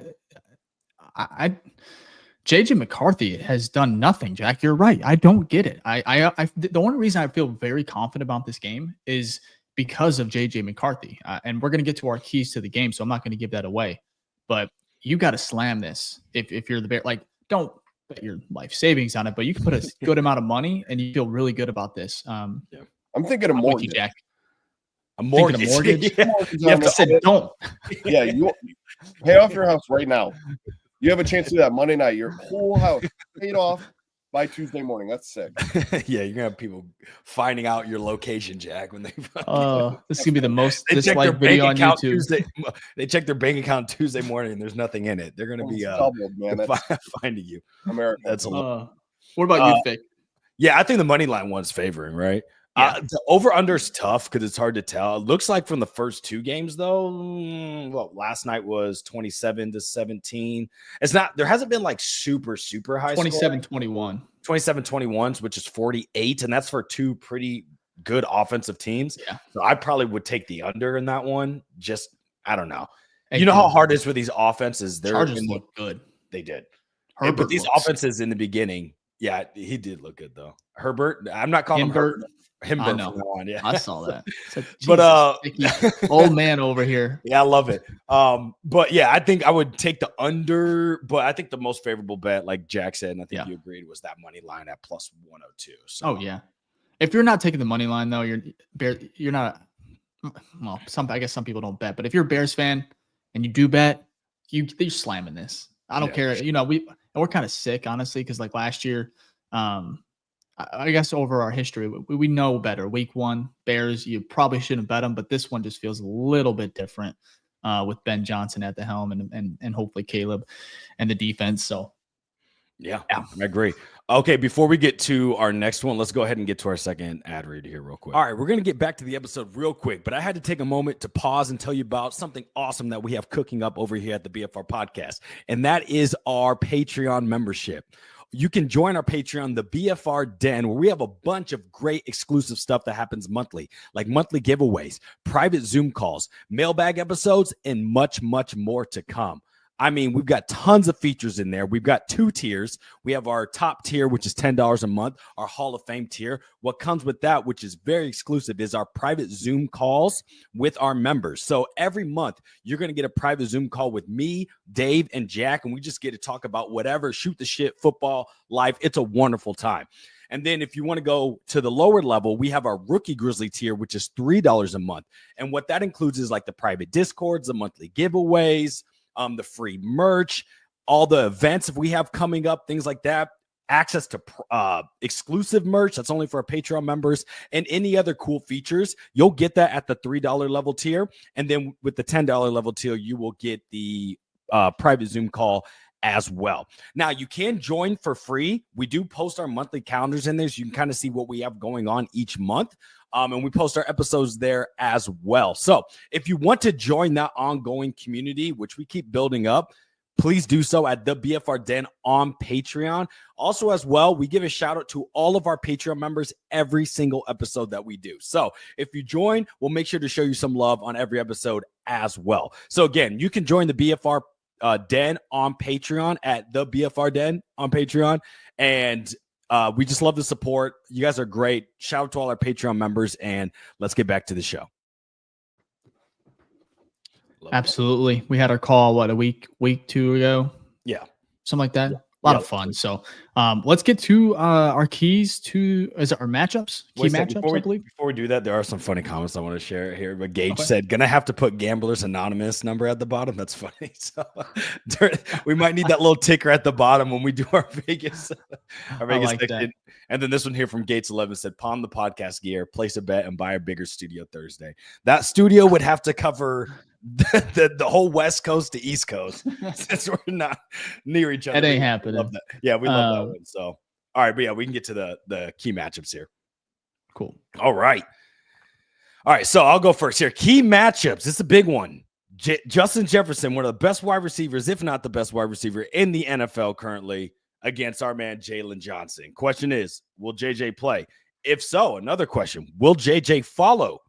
JJ McCarthy has done nothing, Jack. You're right. I don't get it. The only reason I feel very confident about this game is because of JJ McCarthy. And we're going to get to our keys to the game, so I'm not going to give that away. But you got to slam this if you're the Bear. Like, don't bet your life savings on it, but you can put a good amount of money and you feel really good about this. I'm thinking of mortgage. Jack. A mortgage. You said don't. Yeah, you pay off your house right now. You have a chance to do that Monday night. Your whole house paid off by Tuesday morning. That's sick. Yeah, you're gonna have people finding out your location, Jack. When they this is gonna be the most they disliked video on YouTube. They check their bank account Tuesday morning, and there's nothing in it. They're gonna be finding you. America. That's a lot. What about you, Fick? Yeah, I think the money line one's favoring, right? Yeah. The over-under is tough because it's hard to tell. It looks like from the first two games, though, last night was 27-17. It's not – there hasn't been, like, super high 27-21. 27-21, which is 48, and that's for two pretty good offensive teams. Yeah. So I probably would take the under in that one. Just – I don't know. You know how hard it is with these offenses? Chargers look good. They did. But these offenses in the beginning – yeah, he did look good, though. Herbert – I'm not calling him Herbert. Him from now on, yeah. I saw that. Like, but old man over here. Yeah, I love it. But yeah, I think I would take the under, but I think the most favorable bet, like Jack said, and I think you agreed, was that money line at plus 102. So yeah. If you're not taking the money line though, you're not well, I guess some people don't bet, but if you're a Bears fan and you do bet, you're slamming this. I don't care. You know, we're kind of sick, honestly, because like last year, I guess over our history, we know better. Week 1, Bears, you probably shouldn't bet them, but this one just feels a little bit different with Ben Johnson at the helm and hopefully Caleb and the defense. So, yeah, I agree. Okay, before we get to our next one, let's go ahead and get to our second ad read here real quick. All right, we're going to get back to the episode real quick, but I had to take a moment to pause and tell you about something awesome that we have cooking up over here at the BFR podcast, and that is our Patreon membership. You can join our Patreon, the BFR Den, where we have a bunch of great exclusive stuff that happens monthly, like monthly giveaways, private Zoom calls, mailbag episodes, and much, much more to come. I mean, we've got tons of features in there. We've got 2 tiers. We have our top tier, which is $10 a month, our Hall of Fame tier. What comes with that, which is very exclusive, is our private Zoom calls with our members. So every month, you're going to get a private Zoom call with me, Dave, and Jack, and we just get to talk about whatever, shoot the shit, football, life. It's a wonderful time. And then if you want to go to the lower level, we have our Rookie Grizzly tier, which is $3 a month. And what that includes is like the private Discords, the monthly giveaways, the free merch, all the events we have coming up, things like that. Access to exclusive merch that's only for our Patreon members, and any other cool features. You'll get that at the $3 level tier. And then with the $10 level tier, you will get the private Zoom call as well. Now, you can join for free. We do post our monthly calendars in there, so you can kind of see what we have going on each month. And we post our episodes there as well. So if you want to join that ongoing community, which we keep building up, please do so at the BFR Den on Patreon. Also, as well, we give a shout out to all of our Patreon members every single episode that we do. So if you join, we'll make sure to show you some love on every episode as well. So again, you can join the BFR Den on Patreon at the BFR Den on Patreon. And we just love the support. You guys are great. Shout out to all our Patreon members, and let's get back to the show. Absolutely. We had our call, a week, 2 ago? Yeah. Something like that. A lot of fun. So let's get to our keys to, is it our matchups? Matchups, I believe. Before we do that, there are some funny comments I want to share here. But Gage said, gonna have to put Gamblers Anonymous number at the bottom. That's funny. So we might need that little ticker at the bottom when we do our Vegas section. That. And then this one here from Gates 11 said, pawn the podcast gear, place a bet, and buy a bigger studio Thursday. That studio would have to cover the whole West Coast to East Coast, since we're not near each other. That ain't happening. Love that. Yeah, we love that one. So, all right, but yeah, we can get to the key matchups here. Cool. All right. So I'll go first here. Key matchups. It's a big one. Justin Jefferson, one of the best wide receivers, if not the best wide receiver in the NFL currently, against our man Jalen Johnson. Question is, will JJ play? If so, another question, will JJ follow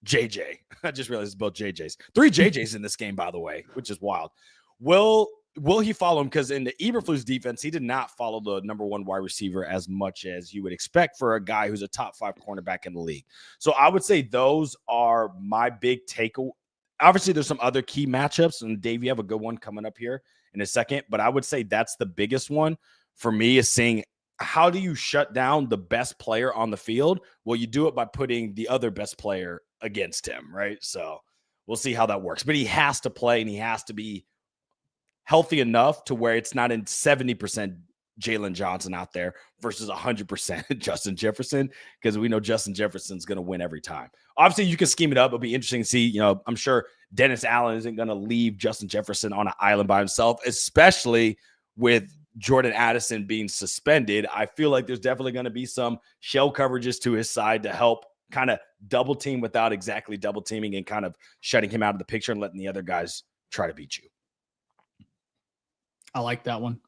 JJ? I just realized it's both JJs. 3 JJs in this game, by the way, which is wild. Will he follow him? Because in the Eberflus defense, he did not follow the number 1 wide receiver as much as you would expect for a guy who's a top 5 cornerback in the league. So I would say those are my big takeaway. Obviously, there's some other key matchups, and Dave, you have a good one coming up here in a second, but I would say that's the biggest one for me, is seeing how do you shut down the best player on the field? Well, you do it by putting the other best player against him, right? So we'll see how that works. But he has to play, and he has to be healthy enough to where it's not in 70% Jalen Johnson out there versus 100% Justin Jefferson, because we know Justin Jefferson's going to win every time. Obviously, you can scheme it up. It'll be interesting to see. I'm sure Dennis Allen isn't going to leave Justin Jefferson on an island by himself, especially with Jordan Addison being suspended. I feel like there's definitely going to be some shell coverages to his side to help kind of double team without exactly double teaming, and kind of shutting him out of the picture and letting the other guys try to beat you. I like that one.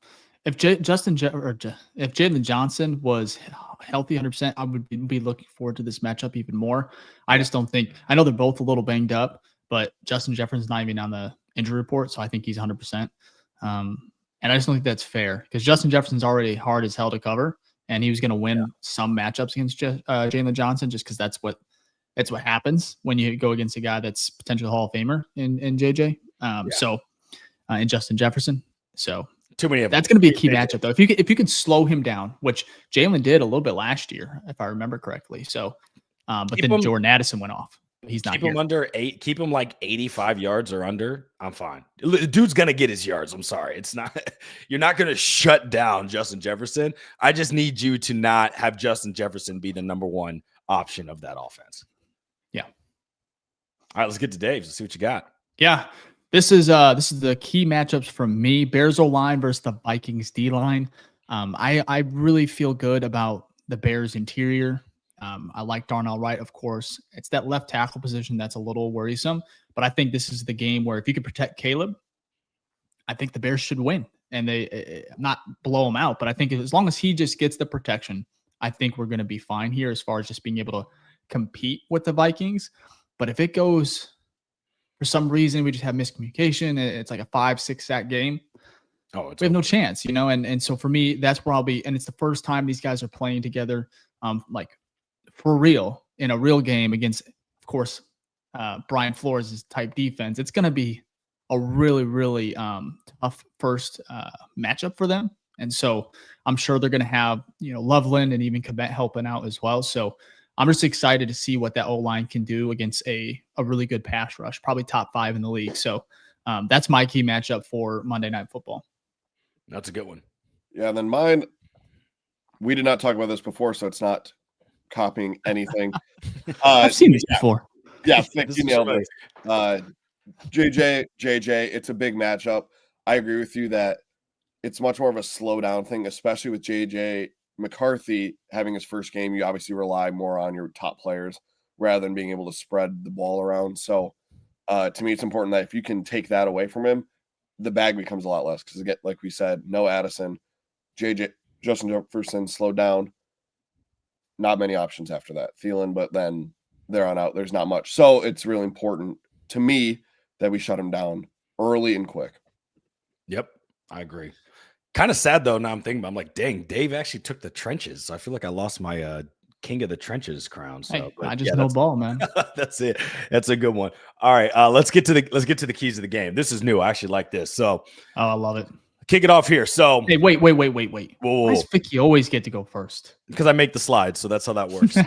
If Jalen Johnson was healthy 100%, I would be looking forward to this matchup even more. I just don't think, I know they're both a little banged up, but Justin Jefferson's not even on the injury report, so I think he's 100%. And I just don't think that's fair, because Justin Jefferson's already hard as hell to cover, and he was going to win some matchups against Jalen Johnson, just because that's what happens when you go against a guy that's potential Hall of Famer in JJ. And Justin Jefferson. So too many of them. That's going to be a key matchup, though. If you can slow him down, which Jalen did a little bit last year, if I remember correctly. So, but then Jordan Addison went off. He's not. Keep him under 8. Keep him like 85 yards or under. I'm fine. The dude's gonna get his yards. I'm sorry. It's not. You're not gonna shut down Justin Jefferson. I just need you to not have Justin Jefferson be the number 1 option of that offense. Yeah. All right. Let's get to Dave. Let's see what you got. Yeah. This is the key matchups from me. Bears O-line versus the Vikings D-line. I really feel good about the Bears interior. I like Darnell Wright, of course. It's that left tackle position that's a little worrisome, but I think this is the game where if you can protect Caleb, I think the Bears should win, and they not blow him out. But I think as long as he just gets the protection, I think we're going to be fine here as far as just being able to compete with the Vikings. But if it goes, for some reason, we just have miscommunication, it's like a 5-6 sack game, we have no chance, And so for me, that's probably, and it's the first time these guys are playing together, like for real, in a real game against, of course, Brian Flores' type defense. It's going to be a really, really tough first matchup for them. And so I'm sure they're going to have, Loveland and even Kmet helping out as well. So I'm just excited to see what that O-line can do against a really good pass rush, probably top 5 in the league. So that's my key matchup for Monday Night Football. That's a good one. Yeah, and then mine, we did not talk about this before, so it's not copying anything. I've seen this before. Yeah, Fick, you nailed it. JJ, it's a big matchup. I agree with you that it's much more of a slow down thing, especially with JJ McCarthy having his first game. You obviously rely more on your top players rather than being able to spread the ball around. So to me, it's important that if you can take that away from him, the bag becomes a lot less because, again, like we said, no Addison, Justin Jefferson slowed down. Not many options after that. Thielen, but then there on out, there's not much. So it's really important to me that we shut him down early and quick. Yep, I agree. Kind of sad though. Now I'm thinking, I'm like, dang, Dave actually took the trenches. So I feel like I lost my king of the trenches crown. So hey, I just know ball, man. That's it. That's a good one. All right, let's get to the keys of the game. This is new. I actually like this. So, I love it. Kick it off here. So, hey, wait. Why does Ficky always get to go first? Because I make the slides, so that's how that works.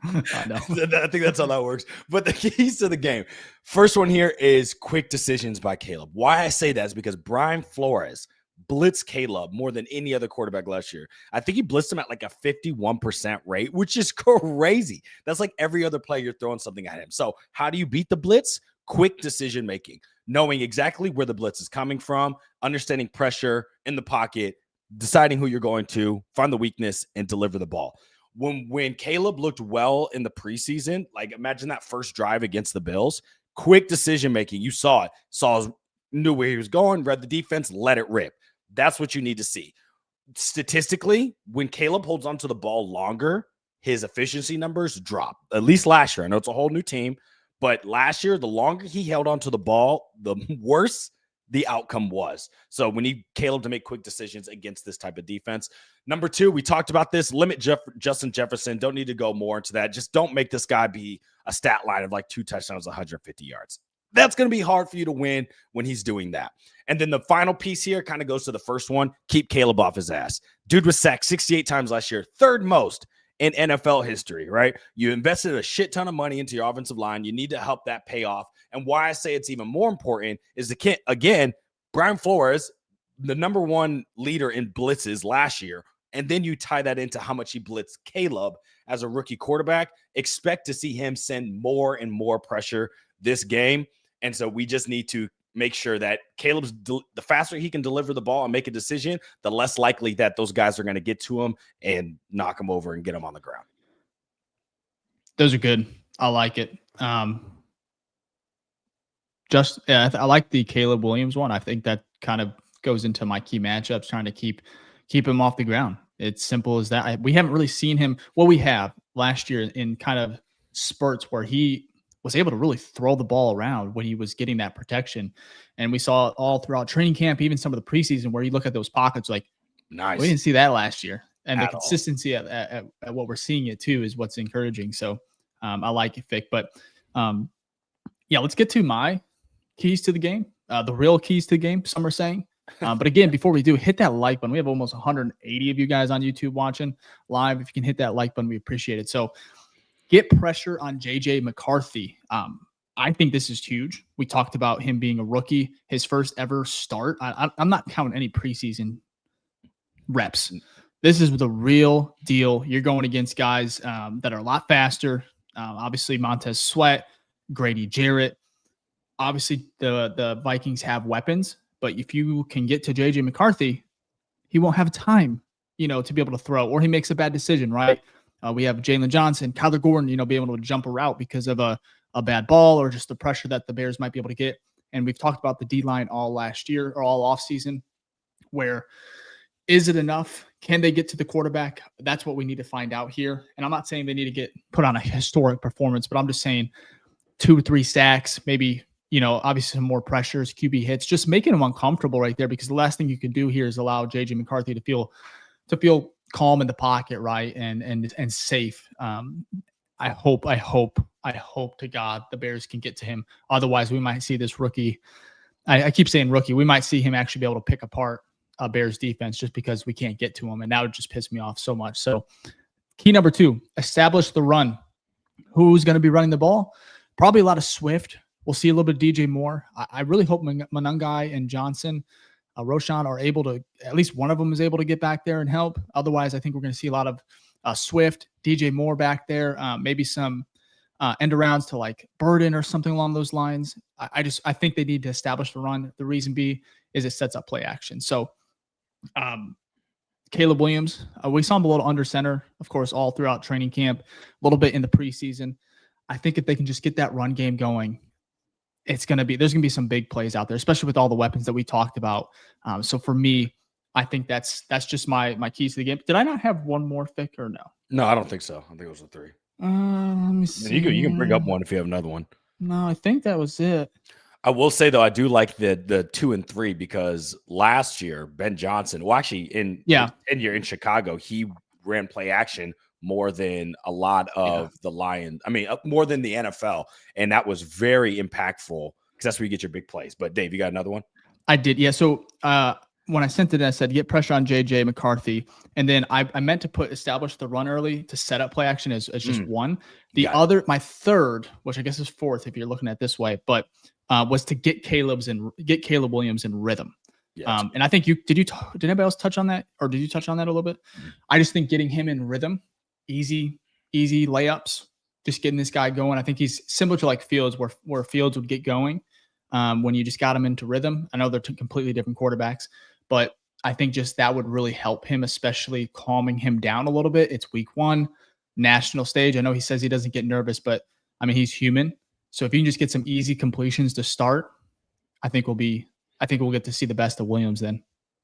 I know. I think that's how that works. But the keys to the game. First one here is quick decisions by Caleb. Why I say that is because Brian Flores blitzed Caleb more than any other quarterback last year. I think he blitzed him at like a 51% rate, which is crazy. That's like every other player you're throwing something at him. So how do you beat the blitz? Quick decision making, knowing exactly where the blitz is coming from, understanding pressure in the pocket, deciding who you're going to, find the weakness, and deliver the ball. When Caleb looked well in the preseason, like imagine that first drive against the Bills, quick decision-making. You saw it, knew where he was going, read the defense, let it rip. That's what you need to see. Statistically, when Caleb holds onto the ball longer, his efficiency numbers drop, at least last year. I know it's a whole new team, but last year, the longer he held onto the ball, the worse the outcome was. So we need Caleb to make quick decisions against this type of defense. Number two, we talked about this, limit Justin Jefferson. Don't need to go more into that. Just don't make this guy be a stat line of like 2 touchdowns, 150 yards. That's going to be hard for you to win when he's doing that. And then the final piece here kind of goes to the first one. Keep Caleb off his ass. Dude was sacked 68 times last year, third most in NFL history, right? You invested a shit ton of money into your offensive line. You need to help that pay off. And why I say it's even more important is again, Brian Flores, the number one leader in blitzes last year. And then you tie that into how much he blitzed Caleb as a rookie quarterback. Expect to see him send more and more pressure this game. And so we just need to make sure that Caleb's the faster he can deliver the ball and make a decision, the less likely that those guys are going to get to him and knock him over and get him on the ground. Those are good. I like it. I like the Caleb Williams one. I think that kind of goes into my key matchups, trying to keep him off the ground. It's simple as that. We haven't really seen him. Well, we have last year in kind of spurts where he was able to really throw the ball around when he was getting that protection. And we saw it all throughout training camp, even some of the preseason, where you look at those pockets like, nice. We didn't see that last year. And the At consistency at what we're seeing it too is what's encouraging. So I like it, Fick. But yeah, let's get to my keys to the game, the real keys to the game, some are saying. But again, before we do, hit that like button. We have almost 180 of you guys on YouTube watching live. If you can hit that like button, we appreciate it. So get pressure on JJ McCarthy. I think this is huge. We talked about him being a rookie, his first ever start. I'm not counting any preseason reps. This is the real deal. You're going against guys that are a lot faster. Obviously, Montez Sweat, Grady Jarrett. Obviously, the Vikings have weapons, but if you can get to JJ McCarthy, he won't have time, to be able to throw, or he makes a bad decision, right? We have Jalen Johnson, Kyler Gordon, being able to jump a route because of a bad ball or just the pressure that the Bears might be able to get. And we've talked about the D-line all last year or all offseason, where is it enough? Can they get to the quarterback? That's what we need to find out here. And I'm not saying they need to get put on a historic performance, but I'm just saying 2 to 3 sacks, maybe, obviously some more pressures, QB hits, just making them uncomfortable right there, because the last thing you can do here is allow JJ McCarthy to feel calm in the pocket, right, and safe. I hope to God the Bears can get to him. Otherwise, we might see this rookie. I keep saying rookie. We might see him actually be able to pick apart a Bears defense just because we can't get to him, and that would just piss me off so much. So, key number 2: establish the run. Who's going to be running the ball? Probably a lot of Swift. We'll see a little bit of DJ Moore. I really hope Monangai and Johnson Roshan are able to, at least one of them is able to get back there and help. Otherwise, I think we're going to see a lot of Swift, DJ Moore back there, maybe some end arounds to like Burden or something along those lines. I think they need to establish the run. The reason is it sets up play action. So Caleb Williams, we saw him a little under center, of course, all throughout training camp, a little bit in the preseason. I think if they can just get that run game going, there's going to be some big plays out there, especially with all the weapons that we talked about. So for me, I think that's just my keys to the game. Did I not have one more, Fick, or no? No, I don't think so. I think it was a 3. Let me see. You can bring up one if you have another one. No, I think that was it. I will say though, I do like the 2 and 3 because last year Ben Johnson, well, actually in Chicago, he ran play action more than a lot of the Lions. I mean, more than the NFL, and that was very impactful because that's where you get your big plays. But Dave, you got another one? I did, yeah. So when I sent it, I said get pressure on JJ McCarthy, and then I meant to establish the run early to set up play action as just one. The other, my third, which I guess is fourth if you're looking at it this way, but was to get Caleb Williams in rhythm. Yeah, and I think did anybody else touch on that, or did you touch on that a little bit? I just think getting him in rhythm, easy layups, just getting this guy going. I think he's similar to like Fields, where Fields would get going when you just got him into rhythm. I know they're two completely different quarterbacks, but I think just that would really help him, especially calming him down a little bit. It's week 1, national stage. I know he says he doesn't get nervous, but I mean, he's human. So if you can just get some easy completions to start, I think we'll get to see the best of Williams then.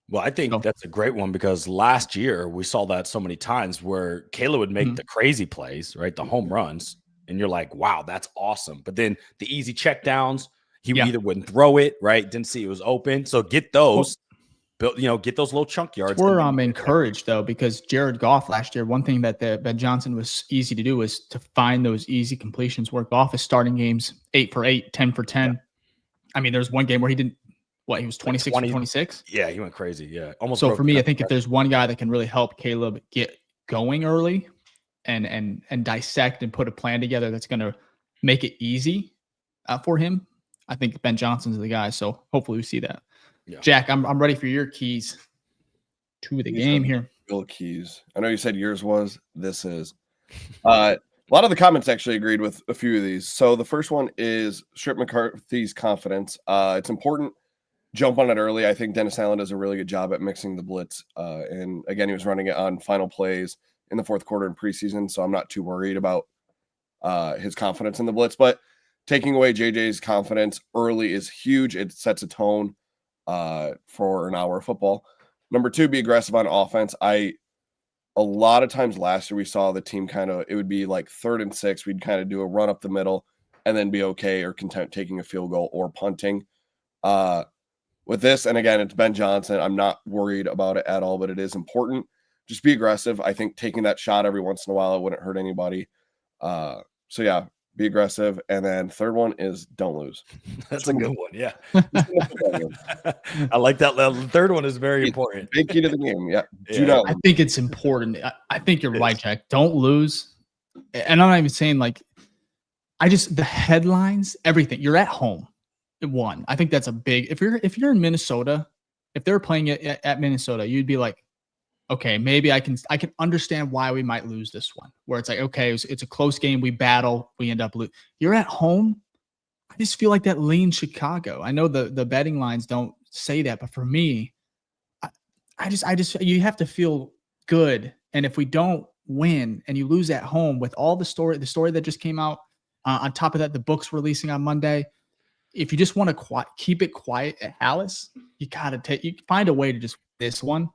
Well, I think that's a great one because last year we saw that so many times where Caleb would make the crazy plays, right? The home runs. And you're like, wow, that's awesome. But then the easy check downs, he either wouldn't throw it, right? Didn't see it was open. So get those, get those little chunk yards. Where I'm encouraged though, because Jared Goff last year, one thing that Ben Johnson was easy to do was to find those easy completions where Goff is starting games 8 for 8, 10 for 10. Yeah. I mean, there's one game where he didn't, he was 26 for 26? Yeah, he went crazy. Yeah. Almost. So for me, I think if there's one guy that can really help Caleb get going early and dissect and put a plan together that's going to make it easy for him, I think Ben Johnson's the guy. So hopefully we see that. Yeah. Jack, I'm ready for your keys to the game here. Real keys. I know you said yours was. This is. A lot of the comments actually agreed with a few of these. So the first one is strip McCarthy's confidence. It's important. Jump on it early. I think Dennis Allen does a really good job at mixing the blitz. And again, he was running it on final plays in the fourth quarter in preseason. So I'm not too worried about his confidence in the blitz. But taking away JJ's confidence early is huge. It sets a tone for an hour of football. Number 2, be aggressive on offense. A lot of times last year we saw the team it would be like 3rd and 6. We'd kind of do a run up the middle and then be okay or content taking a field goal or punting. With this, and again, it's Ben Johnson. I'm not worried about it at all, but it is important. Just be aggressive. I think taking that shot every once in a while, it wouldn't hurt anybody. So yeah, be aggressive. And then third one is don't lose. That's a good one. Yeah. I like that. The third one is very important. Big key to the game. Yeah. I think it's important. I think you're right, Jack. Don't lose. And I'm not even saying the headlines, everything. You're at home. One. I think that's a big, if you're in Minnesota, if they're playing it at Minnesota, you'd be like, okay, maybe I can understand why we might lose this one, where it's like, okay, it's a close game. We battle, we end up losing. You're at home. I just feel like that leans Chicago. I know the betting lines don't say that, but for me, I just, you have to feel good. And if we don't win and you lose at home with all the story that just came out, on top of that, the book's releasing on Monday. If you just want to keep it quiet at Hallis, you find a way to just this one,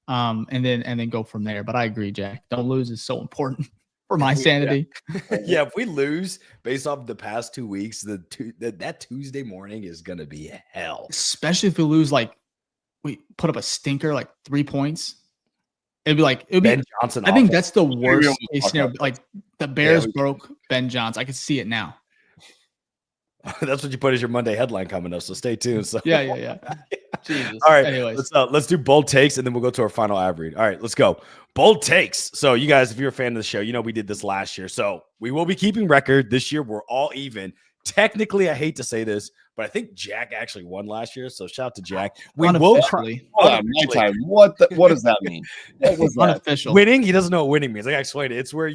and then go from there. But I agree, Jack. Don't lose is so important for my sanity. Yeah, if we lose based off the past 2 weeks, that Tuesday morning is gonna be hell. Especially if we lose, we put up a stinker 3 points. It'd be Ben Johnson. I think that's the worst case scenario. The Bears broke Ben Johnson. I can see it now. That's what you put as your Monday headline coming up. So stay tuned. So yeah. Jesus. All right. Anyways, let's do bold takes and then we'll go to our final ad read. All right, let's go. Bold takes. So you guys, if you're a fan of the show, we did this last year. So we will be keeping record this year. We're all even. Technically, I hate to say this, but I think Jack actually won last year. So shout out to Jack. Unofficially. Hold on, my time. What does that mean? What was that? Unofficial. Winning? He doesn't know what winning means. I gotta explain it. It's where I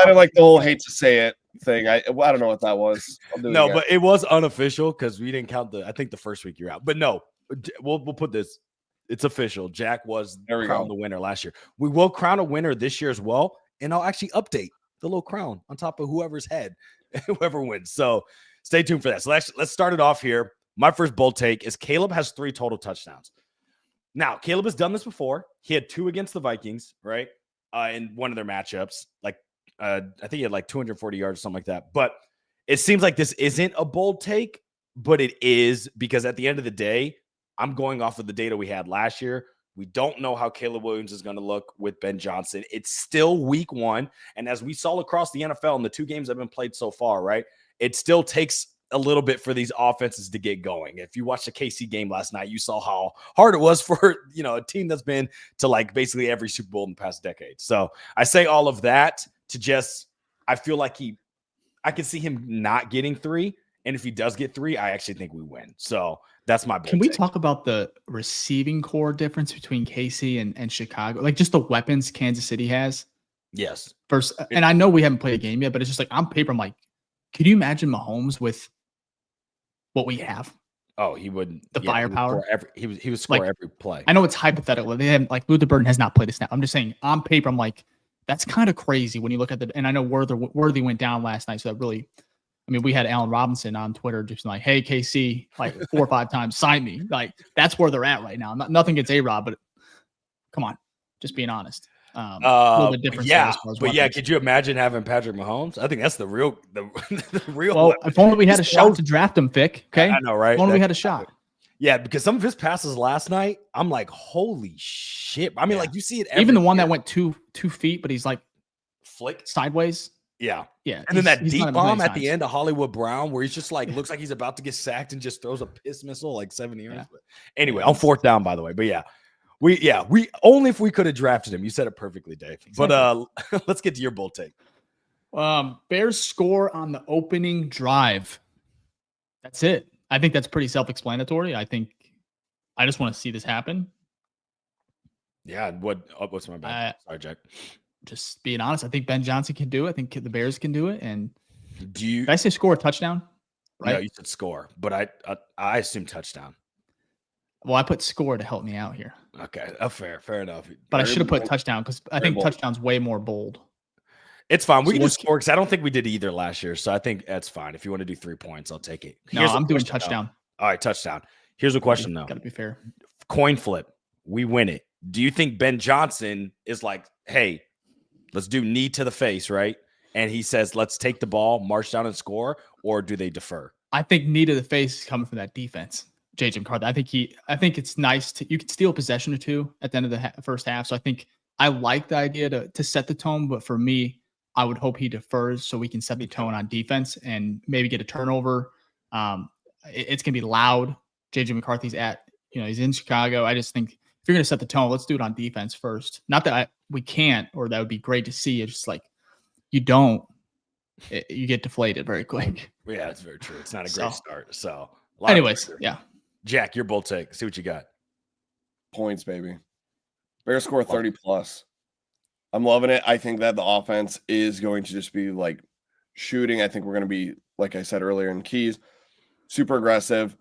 don't like the whole hate to say it thing. I don't know what that was. No, but it was unofficial because we didn't count I think the first week you're out. But no, we'll put this. It's official. Jack was crowned the winner last year. We will crown a winner this year as well. And I'll actually update the little crown on top of whoever's head, whoever wins. So stay tuned for that. So let's start it off here. My first bold take is Caleb has 3 total touchdowns. Now, Caleb has done this before. He had 2 against the Vikings, right? In one of their matchups. I think he had like 240 yards or something like that. But it seems like this isn't a bold take, but it is, because at the end of the day, I'm going off of the data we had last year. We don't know how Caleb Williams is going to look with Ben Johnson. It's still week 1. And as we saw across the NFL in the 2 games that have been played so far, right, it still takes a little bit for these offenses to get going. If you watched the KC game last night, you saw how hard it was for, a team that's been to like basically every Super Bowl in the past decade. So I say all of that to I feel like I can see him not getting 3. And if he does get 3, I actually think we win. So that's my bold Can we take. talk about the receiving core difference between KC and Chicago? Like just the weapons Kansas City has? Yes. First, and I know we haven't played a game yet, but it's just like on paper, I'm like, could you imagine Mahomes with what we have? Oh, he wouldn't. The firepower. He would score every play. I know it's hypothetical. They haven't, like, Luther Burden has not played a snap. I'm just saying on paper, I'm like, that's kind of crazy when you look at and I know Worthy went down last night. So that really, we had Allen Robinson on Twitter just like, hey, KC, like 4 or 5 times, sign me. Like, that's where they're at right now. Nothing against A-Rob, but come on, just being honest. A little bit different. Could you imagine having Patrick Mahomes? I think that's the real. Well, if only we had a shot to draft him, Vic. Okay, I know, right? If only we had a shot. Yeah, because some of his passes last night, I'm like, holy shit! Like you see it. Even the one that went 2 feet, but he's like flicked sideways. Yeah. Yeah. And then that deep bomb at the end of Hollywood Brown, where he's just like looks like he's about to get sacked and just throws a piss missile like 70 yards. Yeah. But anyway, on 4th down, by the way. But we only if we could have drafted him. You said it perfectly, Dave. Exactly. But let's get to your bold take. Bears score on the opening drive. That's it. I think that's pretty self-explanatory. I just want to see this happen. Yeah. What's my bad? Sorry, Jack. Just being honest, I think Ben Johnson can do it. I think the Bears can do it. And did I say score a touchdown? Right? No, you said score, but I assume touchdown. Well, I put score to help me out here. Okay, fair enough. But I should have put touchdown because I think touchdown's way more bold. It's fine. We can do score because I don't think we did either last year. So I think that's fine. If you want to do 3 points, I'll take it. No, I'm doing touchdown. All right, touchdown. Here's a question, though. Got to be fair. Coin flip. We win it. Do you think Ben Johnson is like, hey, let's do knee to the face, right? And he says, let's take the ball, march down and score, or do they defer? I think knee to the face is coming from that defense. J.J. McCarthy. I think it's nice you can steal a possession or 2 at the end of the first half. So I think I like the idea to set the tone, but for me, I would hope he defers so we can set the tone on defense and maybe get a turnover. It's gonna be loud. J.J. McCarthy's he's in Chicago. I just think if you're gonna set the tone, let's do it on defense first. Not that we can't, or that would be great to see. It's just like you get deflated very quick. Yeah, it's very true. It's not a great start. So, anyways, yeah. Jack, your bold take. See what you got. Points, baby. Bears score 30 plus. I'm loving it. I think that the offense is going to just be like shooting. I think we're going to be, like I said earlier in keys, super aggressive.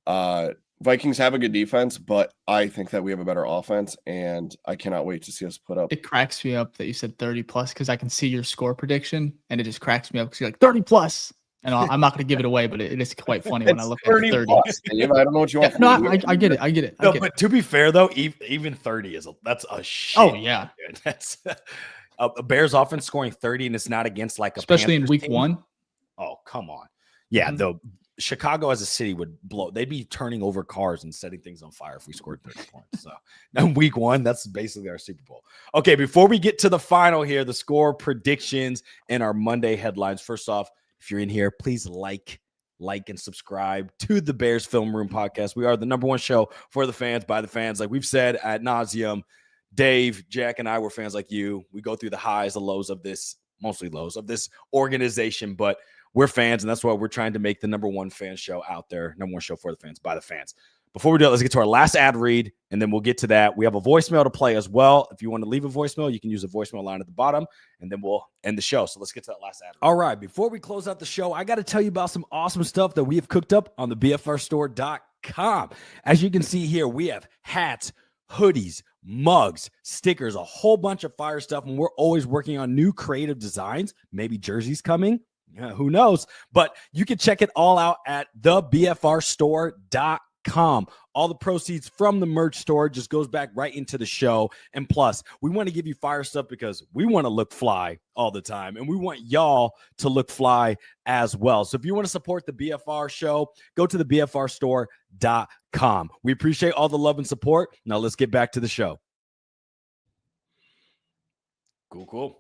Vikings have a good defense, but I think that we have a better offense, and I cannot wait to see us put up. It cracks me up that you said 30 plus because I can see your score prediction, and it just cracks me up because you're like 30 plus. And I'm not going to give it away, but it is quite funny when I look at 30. Plus, Dave. I don't know what you want. No, I get it. No, but to be fair though, even 30 that's a shit. Oh yeah, that's a Bears offense scoring 30, and it's not against like especially Panthers in week team. 1. Oh come on, yeah. Though Chicago as a city would blow. They'd be turning over cars and setting things on fire if we scored 30 points. So now week 1, that's basically our Super Bowl. Okay, before we get to the final here, the score predictions and our Monday headlines. First off, if you're in here, please like and subscribe to the Bears Film Room podcast. We are the #1 show for the fans, by the fans. Like we've said ad nauseum, Dave, Jack, and I were fans like you. We go through the highs, the lows of this, mostly lows of this organization, but we're fans, and that's why we're trying to make the number one fan show out there, number one show for the fans, by the fans. Before we do it, let's get to our last ad read, and then we'll get to that. We have a voicemail to play as well. If you want to leave a voicemail, you can use the voicemail line at the bottom, and then we'll end the show. So let's get to that last ad read. All right, before we close out the show, I got to tell you about some awesome stuff that we have cooked up on the BFRstore.com. As you can see here, we have hats, hoodies, mugs, stickers, a whole bunch of fire stuff, and we're always working on new creative designs. Maybe jerseys coming. Who knows? But you can check it all out at thebfrstore.com. All the proceeds from the merch store just goes back right into the show. And plus, we want to give you fire stuff because we want to look fly all the time, and we want y'all to look fly as well. So if you want to support the BFR show, go to the BFRstore.com. We appreciate all the love and support. Now let's get back to the show. Cool.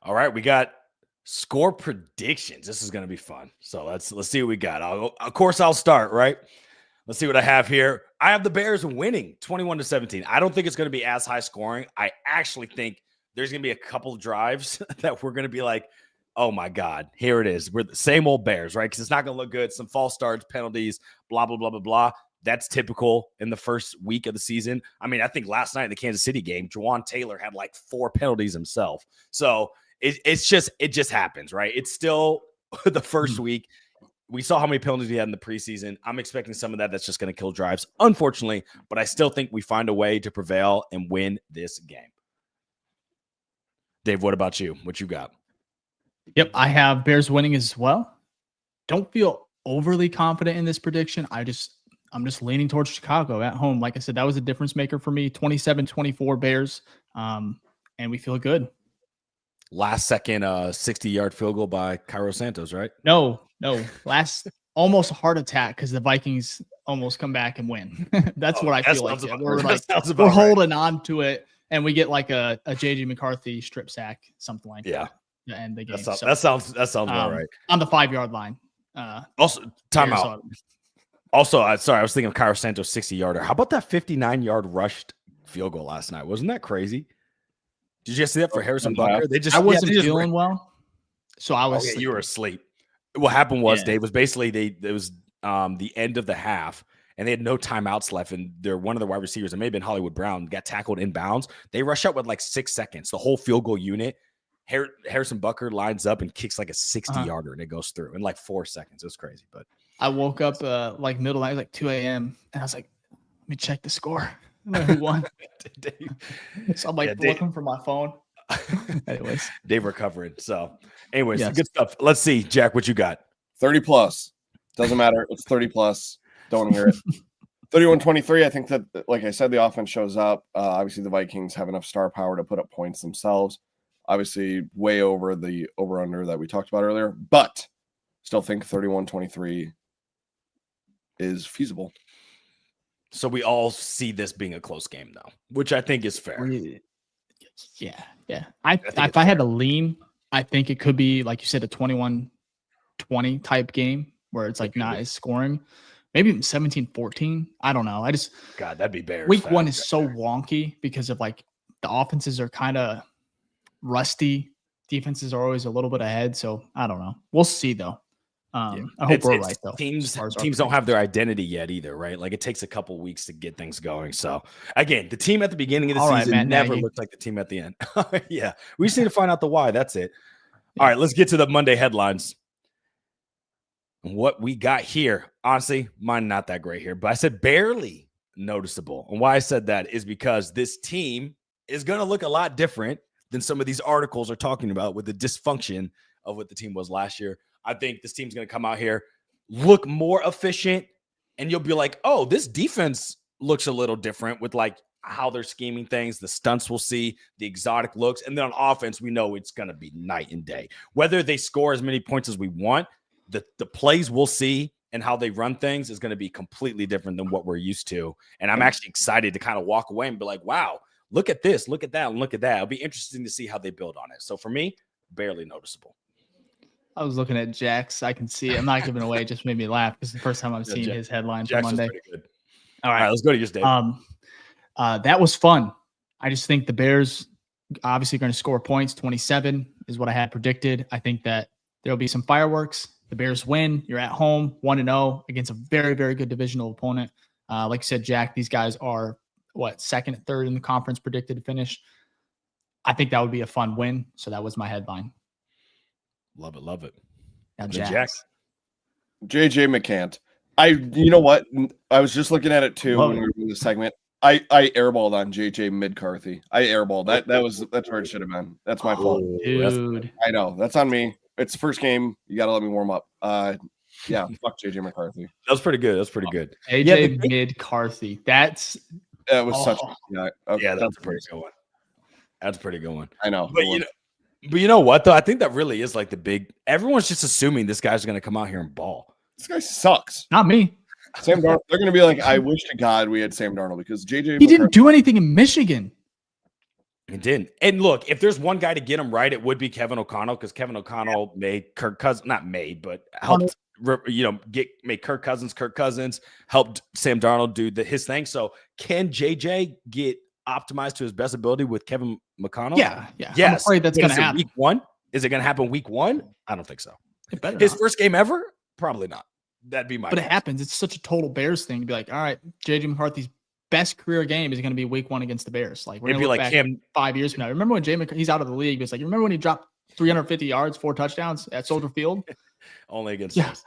All right, we got score predictions. This is going to be fun. So let's see what we got. Of course, I'll start, right? Let's see what I have here. I have the Bears winning 21-17. I don't think it's going to be as high scoring. I actually think there's going to be a couple of drives that we're going to be like, oh my God, here it is. We're the same old Bears, right? Because it's not going to look good. Some false starts, penalties, blah, blah, blah, blah, blah. That's typical in the first week of the season. I mean, I think last night in the Kansas City game, Juwan Taylor had like 4 penalties himself. So it just happens, right? It's still the first week. We saw how many penalties we had in the preseason. I'm expecting some of that that's just going to kill drives, unfortunately, but I still think we find a way to prevail and win this game. Dave, what about you? What you got? Yep, I have Bears winning as well. Don't feel overly confident in this prediction. I'm just leaning towards Chicago at home. Like I said, that was a difference maker for me. 27-24 Bears, and we feel good. Last second 60-yard field goal by Cairo Santos, right? No. Last almost a heart attack because the Vikings almost come back and win. That's what I feel like. We're holding on to it, and we get like a JJ McCarthy strip sack, something like that. To end the game. That sounds about right. On the 5-yard line. Also, timeout. Also, sorry, I was thinking of Cairo Santos 60-yarder. How about that 59-yard rushed field goal last night? Wasn't that crazy? Did you guys see that for Harrison Butker? I wasn't feeling well, so I was. You were asleep. What happened was, Dave, was basically it was the end of the half, and they had no timeouts left, and one of the wide receivers, it may have been Hollywood Brown, got tackled inbounds. They rush out with like 6 seconds. The whole field goal unit, Harrison Butker lines up and kicks like a 60-yarder, and it goes through in like 4 seconds. It was crazy, but I woke up like middle of the night, like 2 a.m., and I was like, let me check the score. Who won? So I'm like looking for my phone. Anyways, Dave recovering. So, anyways, good stuff. Let's see, Jack, what you got? 30 plus. Doesn't matter. It's 30 plus. Don't want to hear it. 31-23. I think that, like I said, the offense shows up. Obviously, the Vikings have enough star power to put up points themselves. Obviously, way over the over-under that we talked about earlier, but still think 31-23 is feasible. So we all see this being a close game, though, which I think is fair. Yeah. If I had to lean, I think it could be, like you said, a 21-20 type game where it's like not as scoring. Maybe even 17-14. I don't know. God, that'd be Bears. Week 1 is so wonky because of like the offenses are kind of rusty. Defenses are always a little bit ahead. So I don't know. We'll see though. I hope we're right though. Teams don't have their identity yet either, right? Like it takes a couple weeks to get things going. So again, the team at the beginning of the season never looked like the team at the end. Yeah. We just need to find out the why. That's it. All right, let's get to the Monday headlines. What we got here, honestly, mine not that great here, but I said barely noticeable. And why I said that is because this team is going to look a lot different than some of these articles are talking about with the dysfunction of what the team was last year. I think this team's going to come out here, look more efficient, and you'll be like, oh, this defense looks a little different with like how they're scheming things, the stunts we'll see, the exotic looks. And then on offense, we know it's going to be night and day. Whether they score as many points as we want, the plays we'll see and how they run things is going to be completely different than what we're used to. And I'm actually excited to kind of walk away and be like, wow, look at this, look at that, and look at that. It'll be interesting to see how they build on it. So for me, barely noticeable. I was looking at Jack's. I can see it. I'm not giving away. It just made me laugh because the first time I've seen his headline for Monday. All right, let's go to yours, Dave. That was fun. I just think the Bears obviously going to score points. 27 is what I had predicted. I think that There'll be some fireworks. The Bears win. You're at home, 1-0 against a very, very good divisional opponent. Like you said, Jack, these guys are second and third in the conference predicted to finish. I think that would be a fun win. So that was my headline. Love it. Love it. Now, Jack. JJ McCant. You know what? I was just looking at it too when we were doing the segment. I airballed on JJ McCarthy. I airballed. That's where it should have been. That's my fault. Dude. I know. That's on me. It's the first game. You got to let me warm up. Yeah, fuck JJ McCarthy. That was pretty good. AJ McCarthy. That was such okay, that's a pretty good one. That's a pretty good one. I know. But you know what, though? I think that really is like the big – everyone's just assuming this guy's going to come out here and ball. This guy sucks. Not me. Sam Darnold. They're going to be like, I wish to God we had Sam Darnold because JJ. He didn't do anything in Michigan. He didn't. And look, if there's one guy to get him right, it would be Kevin O'Connell because Kevin O'Connell made Kirk Cousins – not made, but helped make Kirk Cousins, helped Sam Darnold do his thing. So can JJ get optimized to his best ability with Kevin McConnell? Yeah. Yes. I'm afraid that's going to happen. Week 1? Is it going to happen week 1? I don't think so. His first game ever? Probably not. That'd be my But guess. it happens. It's such a total Bears thing to be like, all right, JJ McCarthy's best career game is going to be week 1 against the Bears. Like, we're going to look back 5 years from now. Remember when he's out of the league? It's like, remember when he dropped 350 yards, 4 touchdowns at Soldier Field? Only against us.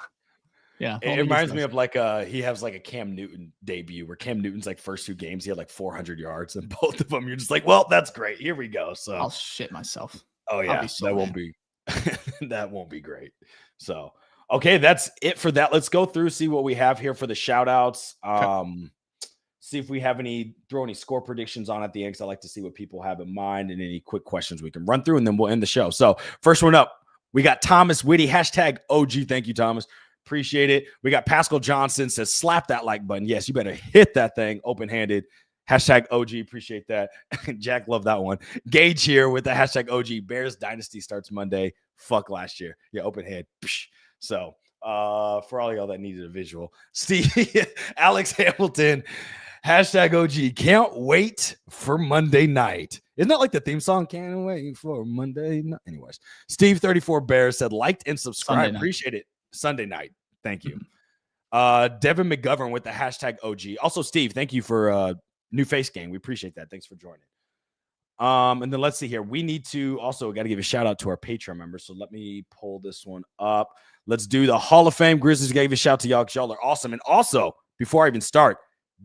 Yeah. It reminds me of like he has like a Cam Newton debut where Cam Newton's like first 2 games, he had like 400 yards and both of them you're just like, well, that's great. Here we go. So I'll shit myself. Oh yeah. That won't be great. So, okay, that's it for that. Let's go through, see what we have here for the shout outs. See if we have throw any score predictions on at the end, because I like to see what people have in mind and any quick questions we can run through, and then we'll end the show. So first one up, we got Thomas Whitty, #OG. Thank you, Thomas. Appreciate it. We got Pascal Johnson says, slap that like button. Yes, you better hit that thing open-handed. #OG. Appreciate that. Jack, love that one. Gage here with the #OG. Bears Dynasty starts Monday. Fuck last year. Yeah, open hand. Psh. So for all y'all that needed a visual, Steve, Alex Hamilton, #OG. Can't wait for Monday night. Isn't that like the theme song? Can't wait for Monday night. Anyways, Steve 34 Bears said, liked and subscribed. Appreciate it. Sunday night. Thank you. Devin McGovern with the #OG. Also, Steve, thank you for new face game. We appreciate that. Thanks for joining. And then let's see here. We need to also got to give a shout out to our Patreon members. So let me pull this one up. Let's do the Hall of Fame Grizzlies. Gave a shout to y'all because y'all are awesome. And also, before I even start,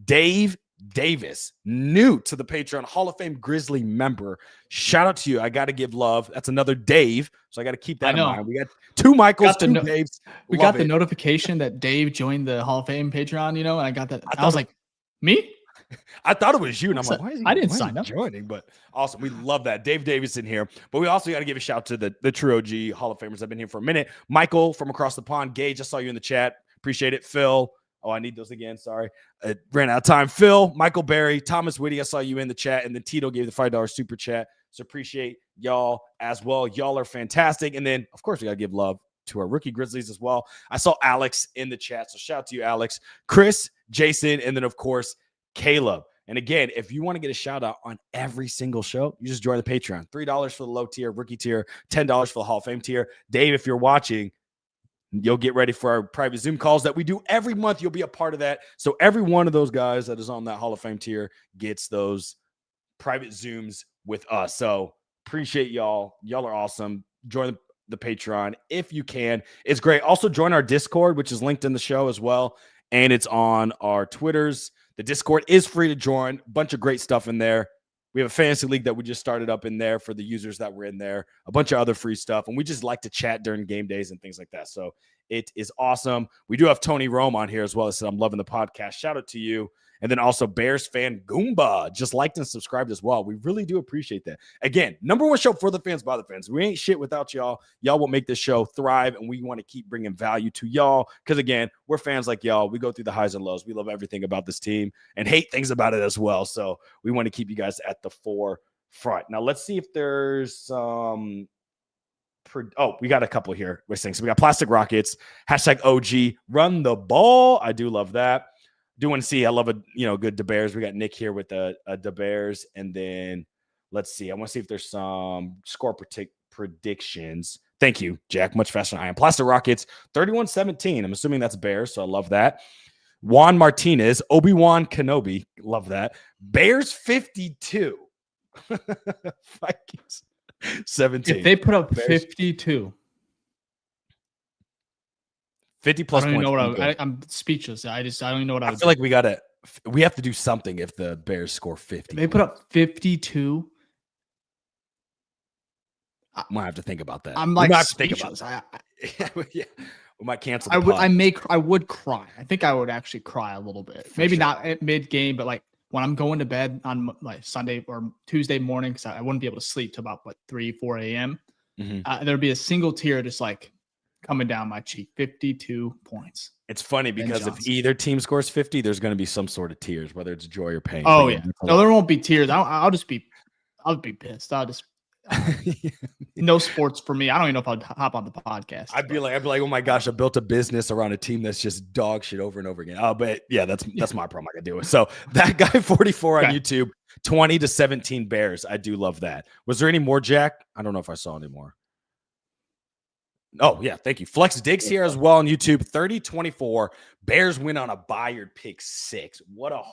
Dave Davis, new to the Patreon, Hall of Fame Grizzly member. Shout out to you. I got to give love. That's another Dave. So I got to keep that in mind. We got 2 Michaels, 2 Daves. We got the notification that Dave joined the Hall of Fame Patreon, and I got that. I was like, me? I thought it was you, and I'm like, why is he, I didn't sign up joining? But awesome, we love that. Dave Davis in here, but we also got to give a shout to the true OG Hall of Famers that have been here for a minute. Michael from across the pond, Gage, I saw you in the chat. Appreciate it. Phil, I need those again. Sorry, ran out of time. Phil, Michael Berry, Thomas Whitty, I saw you in the chat, and then Tito gave the $5 super chat. So appreciate y'all as well. Y'all are fantastic. And then, of course, we got to give love to our rookie Grizzlies as well. I saw Alex in the chat, so shout out to you, Alex, Chris, Jason, and then of course Caleb. And again, if you want to get a shout out on every single show, you just join the Patreon. $3 for the low tier, rookie tier, $10 for the Hall of Fame tier. Dave, if you're watching, you'll get ready for our private Zoom calls that we do every month. You'll be a part of that. So every one of those guys that is on that Hall of Fame tier gets those private Zooms with us. So appreciate y'all. Y'all are awesome. Join the Patreon if you can. It's great. Also join our Discord, which is linked in the show as well. And it's on our Twitters. The Discord is free to join. A bunch of great stuff in there. We have a fantasy league that we just started up in there for the users that were in there. A bunch of other free stuff. And we just like to chat during game days and things like that. So it is awesome. We do have Tony Rome on here as well. I said, I'm loving the podcast. Shout out to you. And then also Bears fan Goomba just liked and subscribed as well. We really do appreciate that. Again, #1 show for the fans, by the fans. We ain't shit without y'all. Y'all will make this show thrive, and we want to keep bringing value to y'all because, again, we're fans like y'all. We go through the highs and lows. We love everything about this team and hate things about it as well. So we want to keep you guys at the forefront. Now, let's see if there's some we got a couple here. We're saying so we got Plastic Rockets, #OG, run the ball. I do love that. Do want to see, I love a good DeBears. We got Nick here with the DeBears, and then let's see. I want to see if there's some score predictions. Thank you, Jack. Much faster than I am. Plastic Rockets, 31-17. I'm assuming that's Bears, so I love that. Juan Martinez, Obi-Wan Kenobi. Love that. Bears 52. Vikings 17. If they put up Bears, 52. 50 plus I don't even points. know what I'm speechless. I don't even know what I I would feel like we have to do something if the Bears score 50. If they put up 52. I might have to think about that. I'm like speechless. Yeah, we might cancel. I would cry. I think I would actually cry a little bit. Maybe sure. not at mid game, but like when I'm going to bed on like Sunday or Tuesday morning, because I wouldn't be able to sleep till about 3-4 a.m. There'd be a single tear just like coming down my cheek. 52 points. It's funny because if either team scores 50, there's going to be some sort of tears, whether it's joy or pain. Oh yeah, no, there won't be tears. I'll be pissed. No sports for me. I don't even know if I'd hop on the podcast. I'd be like, oh my gosh, I built a business around a team that's just dog shit over and over again. Oh, but yeah, that's my problem. I can do it. So that guy 44 on YouTube, 20-17 Bears. I do love that. Was there any more, Jack? I don't know if I saw any more. Oh yeah, thank you. Flex Diggs here as well on YouTube. 30-24. Bears win on a Bayard pick 6. That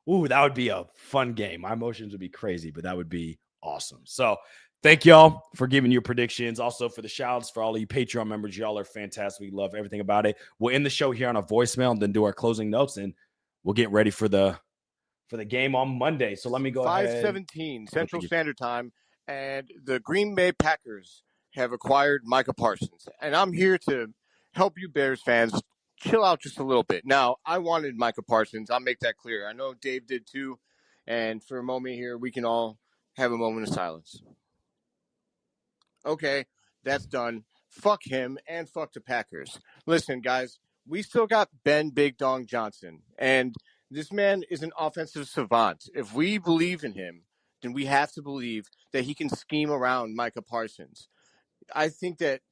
would be a fun game. My emotions would be crazy, but that would be awesome. So thank y'all for giving your predictions. Also for the shouts for all of you Patreon members. Y'all are fantastic. We love everything about it. We'll end the show here on a voicemail and then do our closing notes, and we'll get ready for the game on Monday. So let me go 5:17 Central Standard Time, and the Green Bay Packers have acquired Micah Parsons. And I'm here to help you Bears fans chill out just a little bit. Now, I wanted Micah Parsons. I'll make that clear. I know Dave did too. And for a moment here, we can all have a moment of silence. Okay, that's done. Fuck him and fuck the Packers. Listen, guys, we still got Ben Big Dong Johnson, and this man is an offensive savant. If we believe in him, then we have to believe that he can scheme around Micah Parsons. I think that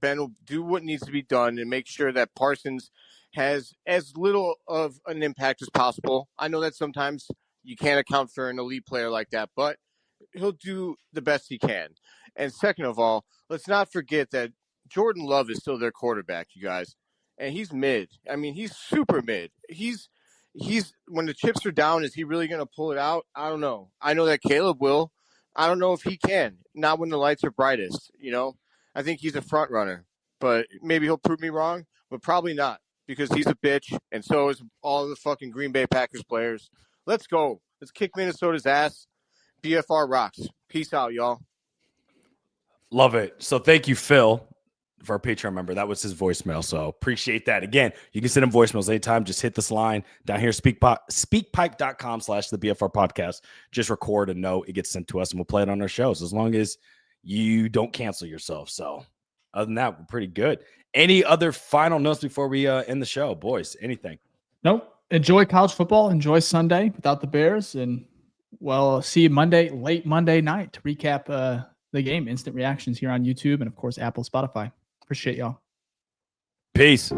Ben will do what needs to be done and make sure that Parsons has as little of an impact as possible. I know that sometimes you can't account for an elite player like that, but he'll do the best he can. And second of all, let's not forget that Jordan Love is still their quarterback, you guys. And he's mid. I mean, he's super mid. He's when the chips are down, is he really going to pull it out? I don't know. I know that Caleb will. I don't know if he can. Not when the lights are brightest, you know. I think he's a front runner, but maybe he'll prove me wrong, but probably not, because he's a bitch, and so is all the fucking Green Bay Packers players. Let's go. Let's kick Minnesota's ass. BFR rocks. Peace out, y'all. Love it. So thank you, Phil, for our Patreon member. That was his voicemail, so appreciate that. Again, you can send him voicemails anytime. Just hit this line down here, speakpipe.com/the BFR podcast. Just record a note. It gets sent to us, and we'll play it on our shows as long as you don't cancel yourself. So other than that, we're pretty good. Any other final notes before we end the show, boys? Anything? Nope. Enjoy college football. Enjoy Sunday without the Bears, and well, see you late Monday night to recap the game. Instant reactions here on YouTube and, of course, Apple, Spotify. Appreciate y'all. Peace.